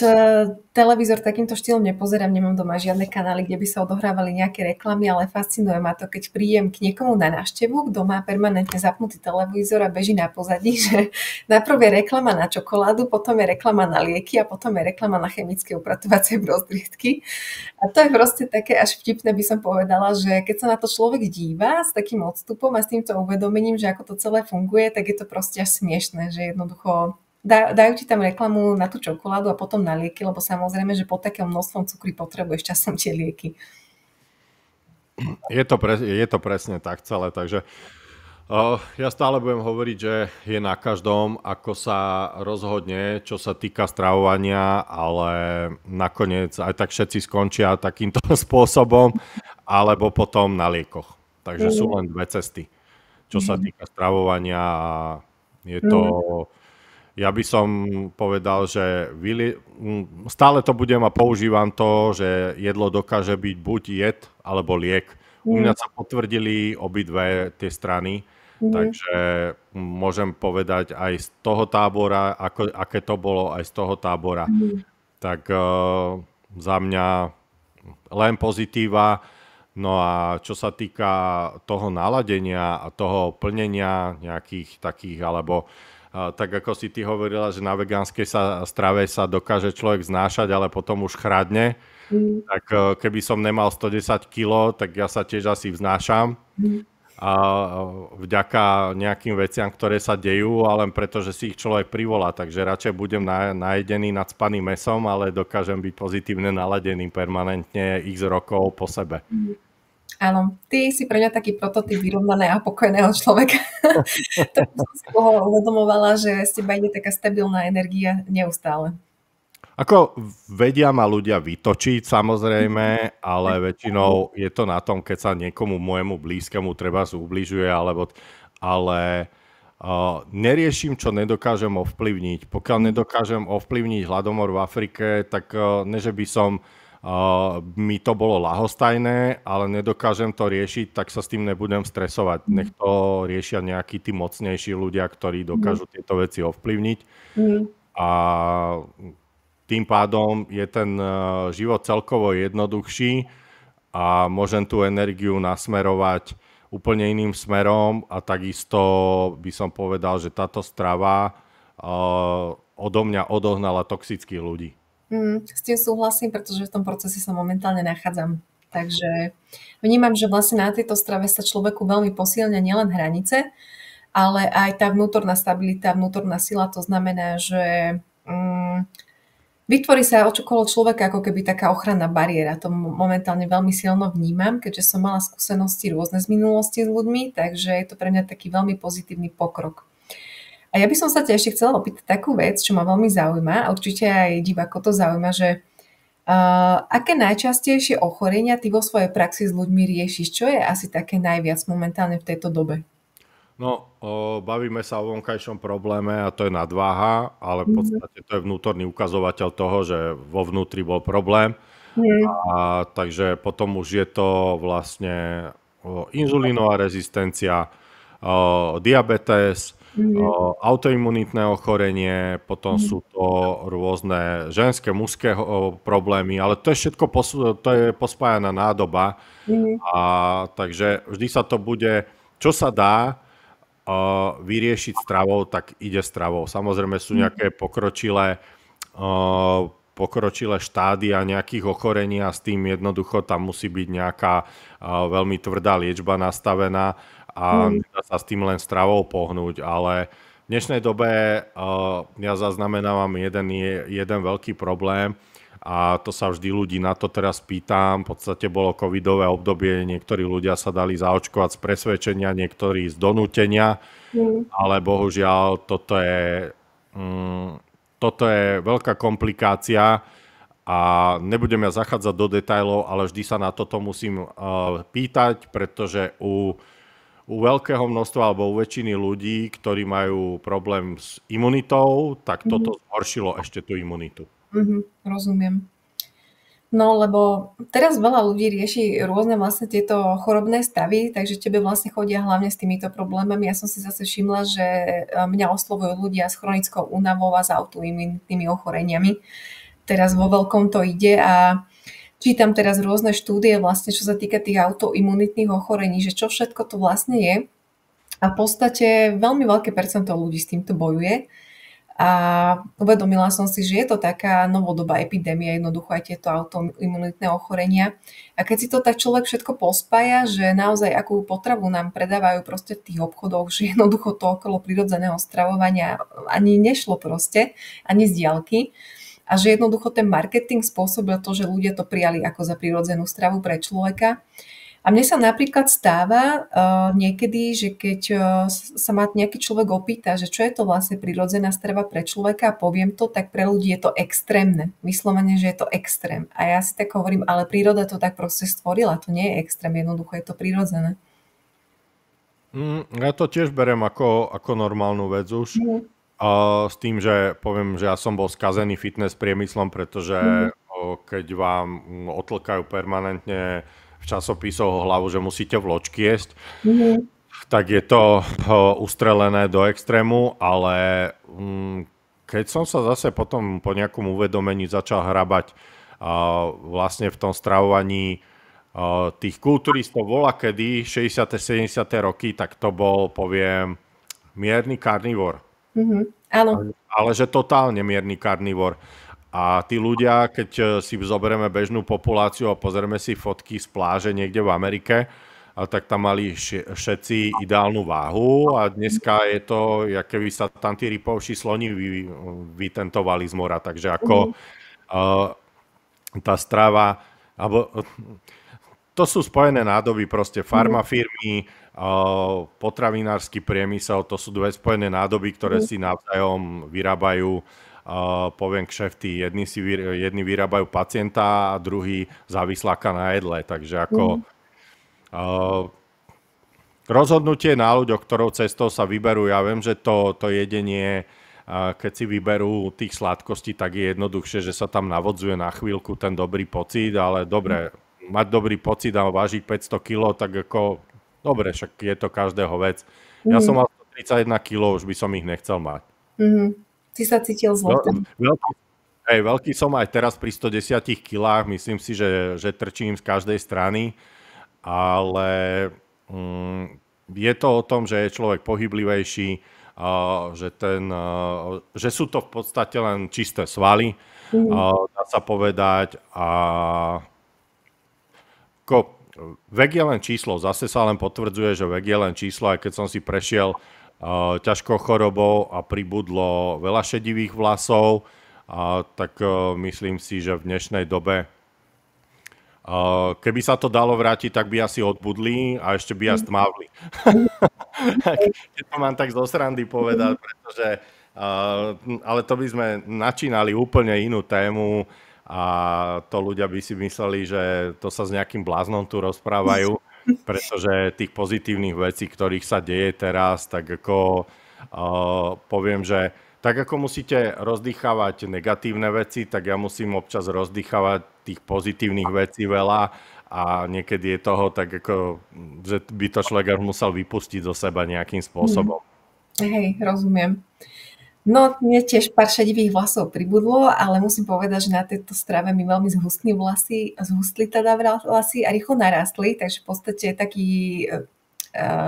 televízor takýmto štýlom nepozerám, nemám doma žiadne kanály, kde by sa odohrávali nejaké reklamy, ale fascinuje ma to, keď prídem k niekomu na návštevu, kto má permanentne zapnutý televízor a beží na pozadí, že najprv je reklama na čokoládu, potom je reklama na lieky a potom je reklama na chemické upratovacie prostriedky. A to je proste také až vtipné, by som povedala, že keď sa na to človek díva s takým odstupom a s týmto uvedomením, že ako to celé funguje, tak je to proste až smiešné, že jednoducho dajú ti tam reklamu na tú čokoládu a potom na lieky, lebo samozrejme, že pod takým množstvom cukru potrebuješ časom tie lieky. Je to presne tak celé, takže ja stále budem hovoriť, že je na každom, ako sa rozhodne, čo sa týka stravovania, ale nakoniec aj tak všetci skončia takýmto spôsobom, alebo potom na liekoch. Takže sú Mm, len dve cesty, čo sa mm, týka stravovania a je to... mm, Ja by som povedal, že stále to budem a používam to, že jedlo dokáže byť buď jed alebo liek. U mm, mňa sa potvrdili obidve tie strany, mm, takže môžem povedať aj z toho tábora, aké to bolo aj z toho tábora. mm, Tak za mňa len pozitíva. No a čo sa týka toho naladenia a toho plnenia nejakých takých, alebo tak ako si ty hovorila, že na vegánskej strave sa dokáže človek znášať, ale potom už chradne, mm, tak keby som nemal 110 kg, tak ja sa tiež asi vznášam. mm. A vďaka nejakým veciam, ktoré sa dejú, ale preto, že si ich človek privolá. Takže radšej budem najedený nadspaným mesom, ale dokážem byť pozitívne naladený permanentne x rokov po sebe. Áno, ty si pre mňa taký prototyp vyrovnaného a pokojného človeka. To som si toho uvedomovala, že z teba ide taká stabilná energia neustále. Ako vedia ma ľudia vytočiť samozrejme, ale väčšinou je to na tom, keď sa niekomu môjmu blízkemu treba ubližuje, ale neriešim, čo nedokážem ovplyvniť. Pokiaľ nedokážem ovplyvniť hladomor v Afrike, tak ne, že by som mi to bolo ľahostajné, ale nedokážem to riešiť, tak sa s tým nebudem stresovať. Nech to riešia nejakí tí mocnejší ľudia, ktorí dokážu tieto veci ovplyvniť. Mm, A tým pádom je ten život celkovo jednoduchší a môžem tú energiu nasmerovať úplne iným smerom a takisto by som povedal, že táto strava odo mňa odohnala toxických ľudí. s tým súhlasím, pretože v tom procese sa momentálne nachádzam. Takže vnímam, že vlastne na tejto strave sa človeku veľmi posilňa nielen hranice, ale aj tá vnútorná stabilita, vnútorná sila. To znamená, že vytvorí sa okolo človeka ako keby taká ochranná bariéra. To momentálne veľmi silno vnímam, keďže som mala skúsenosti rôzne z minulosti s ľuďmi, takže je to pre mňa taký veľmi pozitívny pokrok. A ja by som sa ťa ešte chcela opýtať takú vec, čo ma veľmi zaujíma a určite aj divákov to zaujíma, že aké najčastejšie ochorenia ty vo svojej praxi s ľuďmi riešiš? Čo je asi také najviac momentálne v tejto dobe? No, bavíme sa o vonkajšom probléme a to je nadváha, ale v Mhm. podstate to je vnútorný ukazovateľ toho, že vo vnútri bol problém. Mhm. A takže potom už je to vlastne inzulínová rezistencia, diabetes, Mhm. autoimunitné ochorenie, potom sú to rôzne ženské, mužské problémy, ale to je všetko to je pospájaná nádoba Mhm. a takže vždy sa to bude, čo sa dá vyriešiť stravou, tak ide stravou. Samozrejme sú nejaké pokročilé štádia nejakých ochorení a s tým jednoducho tam musí byť nejaká veľmi tvrdá liečba nastavená a Mhm. nedá sa s tým len stravou pohnúť, ale v dnešnej dobe ja zaznamenávam jeden veľký problém a to sa vždy ľudí na to teraz pýtam. V podstate bolo covidové obdobie, niektorí ľudia sa dali zaočkovať z presvedčenia, niektorí z donútenia, Mhm. ale bohužiaľ toto je toto je veľká komplikácia a nebudem ja zachádzať do detailov, ale vždy sa na toto musím pýtať, pretože u veľkého množstva alebo u väčšiny ľudí, ktorí majú problém s imunitou, tak toto zhoršilo ešte tú imunitu. Rozumiem. No, lebo teraz veľa ľudí rieši rôzne vlastne tieto chorobné stavy, takže tebe vlastne chodia hlavne s týmito problémami. Ja som si zase všimla, že mňa oslovujú ľudia s chronickou únavou a s autoimunitnými ochoreniami. Teraz vo veľkom to ide a čítam teraz rôzne štúdie vlastne, čo sa týka tých autoimunitných ochorení, že čo všetko to vlastne je. A v podstate veľmi veľké percento ľudí s týmto bojuje. A uvedomila som si, že je to taká novodobá epidémia, jednoducho aj tieto autoimunitné ochorenia. A keď si to tak človek všetko pospája, že naozaj akú potravu nám predávajú proste v tých obchodoch, že jednoducho to okolo prirodzeného stravovania ani nešlo proste, ani z diaľky. A že jednoducho ten marketing spôsobil to, že ľudia to prijali ako za prirodzenú stravu pre človeka. A mne sa napríklad stáva niekedy, že keď sa ma nejaký človek opýta, že čo je to vlastne prirodzená strava pre človeka a poviem to, tak pre ľudí je to extrémne. Vyslovene, že je to extrém. A ja si tak hovorím, ale príroda to tak proste stvorila. To nie je extrém, jednoducho je to prirodzené. Ja to tiež beriem ako normálnu vec už. S tým, že poviem, že ja som bol skazený fitness priemyslom, pretože keď vám otlkajú permanentne v časopisoch hlavu, že musíte vločky jesť, tak je to ustrelené do extrému, ale keď som sa zase potom po nejakom uvedomení začal hrabať vlastne v tom stravovaní tých kulturistov volakedy, 60. 70. roky, tak to bol, poviem, mierny karnivor. Áno. Ale že totálne mierny karnivor. A tí ľudia, keď si zoberieme bežnú populáciu a pozrieme si fotky z pláže niekde v Amerike, tak tam mali všetci ideálnu váhu a dneska je to, jak keby sa tam tí rypovší sloni vytentovali z mora. Takže ako tá strava, alebo to sú spojené nádoby, proste farmafirmy, potravinársky priemysel, to sú dve spojené nádoby, ktoré si navzájom vyrábajú, poviem kšefty, jedni vyrábajú pacienta a druhý závisláka na jedle, takže ako rozhodnutie na ľuďoch, ktorou cestou sa vyberú, ja viem, že to jedenie, keď si vyberú tých sladkostí, tak je jednoduchšie, že sa tam navodzuje na chvíľku ten dobrý pocit, ale dobre, mať dobrý pocit a vážiť 500 kg, tak ako dobre, však je to každého vec. Ja som mal 131 kg, už by som ich nechcel mať. Ty sa cítil zle. Veľký som aj teraz pri 110 kg, myslím si, že trčím z každej strany, ale je to o tom, že je človek pohyblivejší, že sú to v podstate len čisté svaly, dá sa povedať, a vek je len číslo, zase sa len potvrdzuje, že vek je len číslo, aj keď som si prešiel ťažkou chorobou a pribudlo veľa šedivých vlasov, tak myslím si, že v dnešnej dobe, keby sa to dalo vrátiť, tak by asi odbudli a ešte by aj stmavli. Keď to mám tak zo srandy povedať, pretože, ale to by sme načínali úplne inú tému, a to ľudia by si mysleli, že to sa s nejakým bláznom tu rozprávajú, pretože tých pozitívnych vecí, ktorých sa deje teraz, tak ako poviem, že tak ako musíte rozdýchavať negatívne veci, tak ja musím občas rozdýchavať tých pozitívnych vecí veľa a niekedy je toho tak ako, že by to človek musel vypustiť zo seba nejakým spôsobom. Hej, rozumiem. No, mne tiež pár šedivých vlasov pribudlo, ale musím povedať, že na tejto strave mi veľmi zhustli teda vlasy a rýchlo narástli, takže v podstate taký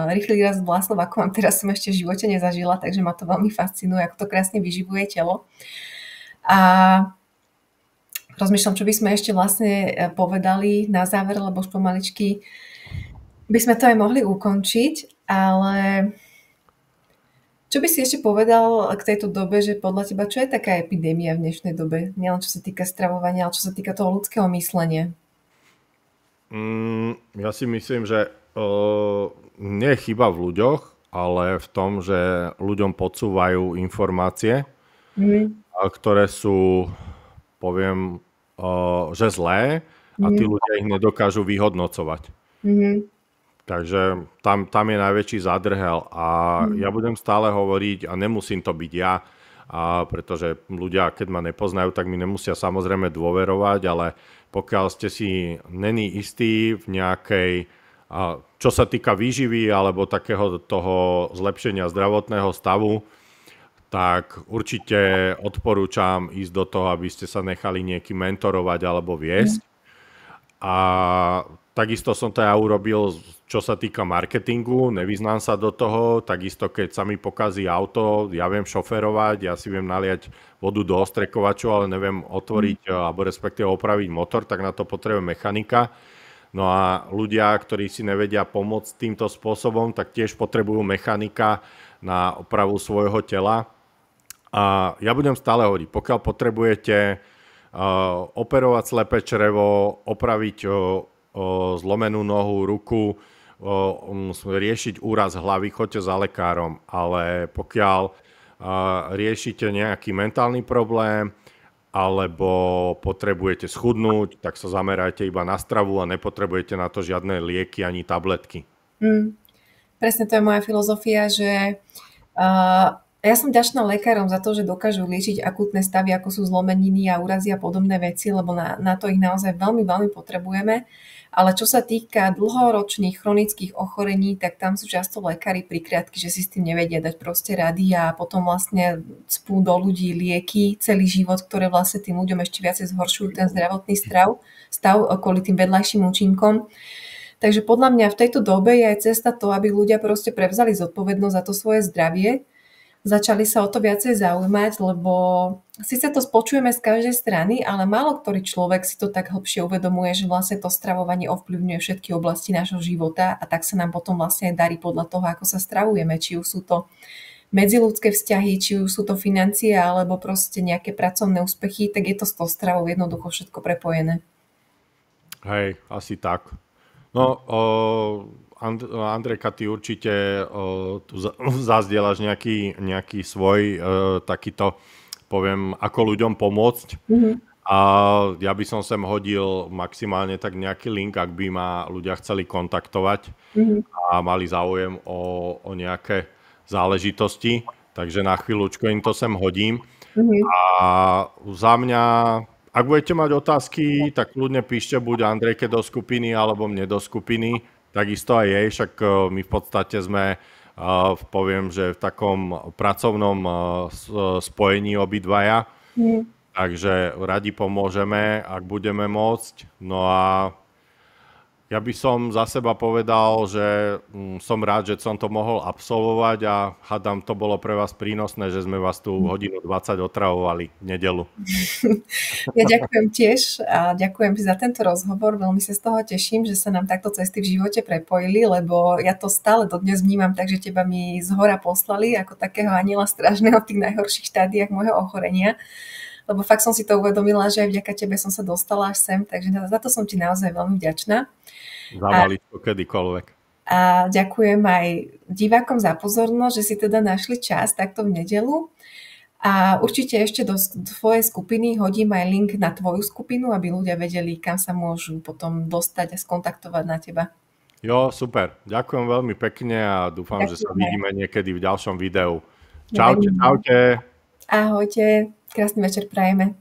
rýchly rast vlasov, ako mám teraz, som ešte v živote nezažila, takže ma to veľmi fascinuje, ako to krásne vyživuje telo. A rozmýšľam, čo by sme ešte vlastne povedali na záver, lebo už pomaličky by sme to aj mohli ukončiť, ale čo by si ešte povedal k tejto dobe, že podľa teba, čo je taká epidémia v dnešnej dobe? Nielen čo sa týka stravovania, ale čo sa týka toho ľudského myslenia. Ja si myslím, že nie je chyba v ľuďoch, ale v tom, že ľuďom podsúvajú informácie ktoré sú, poviem, že zlé a tí Mhm. ľudia ich nedokážu vyhodnocovať. Mhm. Takže tam je najväčší zádrhel a ja Mhm. budem stále hovoriť a nemusím to byť ja, pretože ľudia, keď ma nepoznajú, tak mi nemusia samozrejme dôverovať, ale pokiaľ ste si není istí v nejakej, čo sa týka výživy alebo takého toho zlepšenia zdravotného stavu, tak určite odporúčam ísť do toho, aby ste sa nechali niekým mentorovať alebo viesť. A takisto som to ja urobil, čo sa týka marketingu, nevyznám sa do toho, takisto keď sa mi pokazí auto, ja viem šoferovať, ja si viem naliať vodu do ostrekovaču, ale neviem otvoriť alebo respektíve opraviť motor, tak na to potrebujem mechanika. No a ľudia, ktorí si nevedia pomôcť týmto spôsobom, tak tiež potrebujú mechanika na opravu svojho tela. A ja budem stále hovoriť, pokiaľ potrebujete operovať slepé črevo, opraviť zlomenú nohu, ruku, riešiť úraz hlavy, choďte za lekárom. Ale pokiaľ riešite nejaký mentálny problém alebo potrebujete schudnúť, tak sa zamerajte iba na stravu a nepotrebujete na to žiadne lieky ani tabletky. Presne to je moja filozofia, že ja som vďačná lekárom za to, že dokážu liečiť akútne stavy, ako sú zlomeniny a úrazy a podobné veci, lebo na to ich naozaj veľmi, veľmi potrebujeme. Ale čo sa týka dlhoročných chronických ochorení, tak tam sú často lekári prikriatky, že si s tým nevedia dať proste rady a potom vlastne cpú do ľudí lieky celý život, ktoré vlastne tým ľuďom ešte viacej zhoršujú ten zdravotný stav kvôli tým vedľajším účinkom. Takže podľa mňa v tejto dobe je aj cesta to, aby ľudia proste prevzali zodpovednosť za to svoje zdravie, začali sa o to viacej zaujímať, lebo síce to spočujeme z každej strany, ale málo ktorý človek si to tak hlbšie uvedomuje, že vlastne to stravovanie ovplyvňuje všetky oblasti nášho života a tak sa nám potom vlastne darí podľa toho, ako sa stravujeme. Či už sú to medziľudské vzťahy, či už sú to financie, alebo proste nejaké pracovné úspechy, tak je to s tou stravou jednoducho všetko prepojené. Hej, asi tak. No, Andrejka, ty určite tu zazdieľaš nejaký svoj takýto, poviem, ako ľuďom pomôcť. A ja by som sem hodil maximálne tak nejaký link, ak by ma ľudia chceli kontaktovať a mali záujem o nejaké záležitosti. Takže na chvíľučku im to sem hodím. A za mňa, ak budete mať otázky, tak ľudne píšte buď Andrejke do skupiny, alebo mne do skupiny. Takisto aj jej, však my v podstate sme, poviem, že v takom pracovnom spojení obidvaja. Takže radi pomôžeme, ak budeme môcť. No a ja by som za seba povedal, že som rád, že som to mohol absolvovať a hádam, to bolo pre vás prínosné, že sme vás tu 1:20 otravovali v nedeľu. Ja ďakujem tiež a ďakujem za tento rozhovor. Veľmi sa z toho teším, že sa nám takto cesty v živote prepojili, lebo ja to stále dodnes vnímam tak, že teba mi zhora poslali ako takého anjela strážneho v tých najhorších štádiách môjho ochorenia. Lebo fakt som si to uvedomila, že aj vďaka tebe som sa dostala až sem, takže za to som ti naozaj veľmi vďačná. Zavaliť to kedykoľvek. A ďakujem aj divákom za pozornosť, že si teda našli čas takto v nedeľu. A určite ešte do tvojej skupiny hodím aj link na tvoju skupinu, aby ľudia vedeli, kam sa môžu potom dostať a skontaktovať na teba. Jo, super. Ďakujem veľmi pekne a dúfam, že sa vidíme niekedy v ďalšom videu. Čaute, čaute. Ahojte, krásny večer prajeme.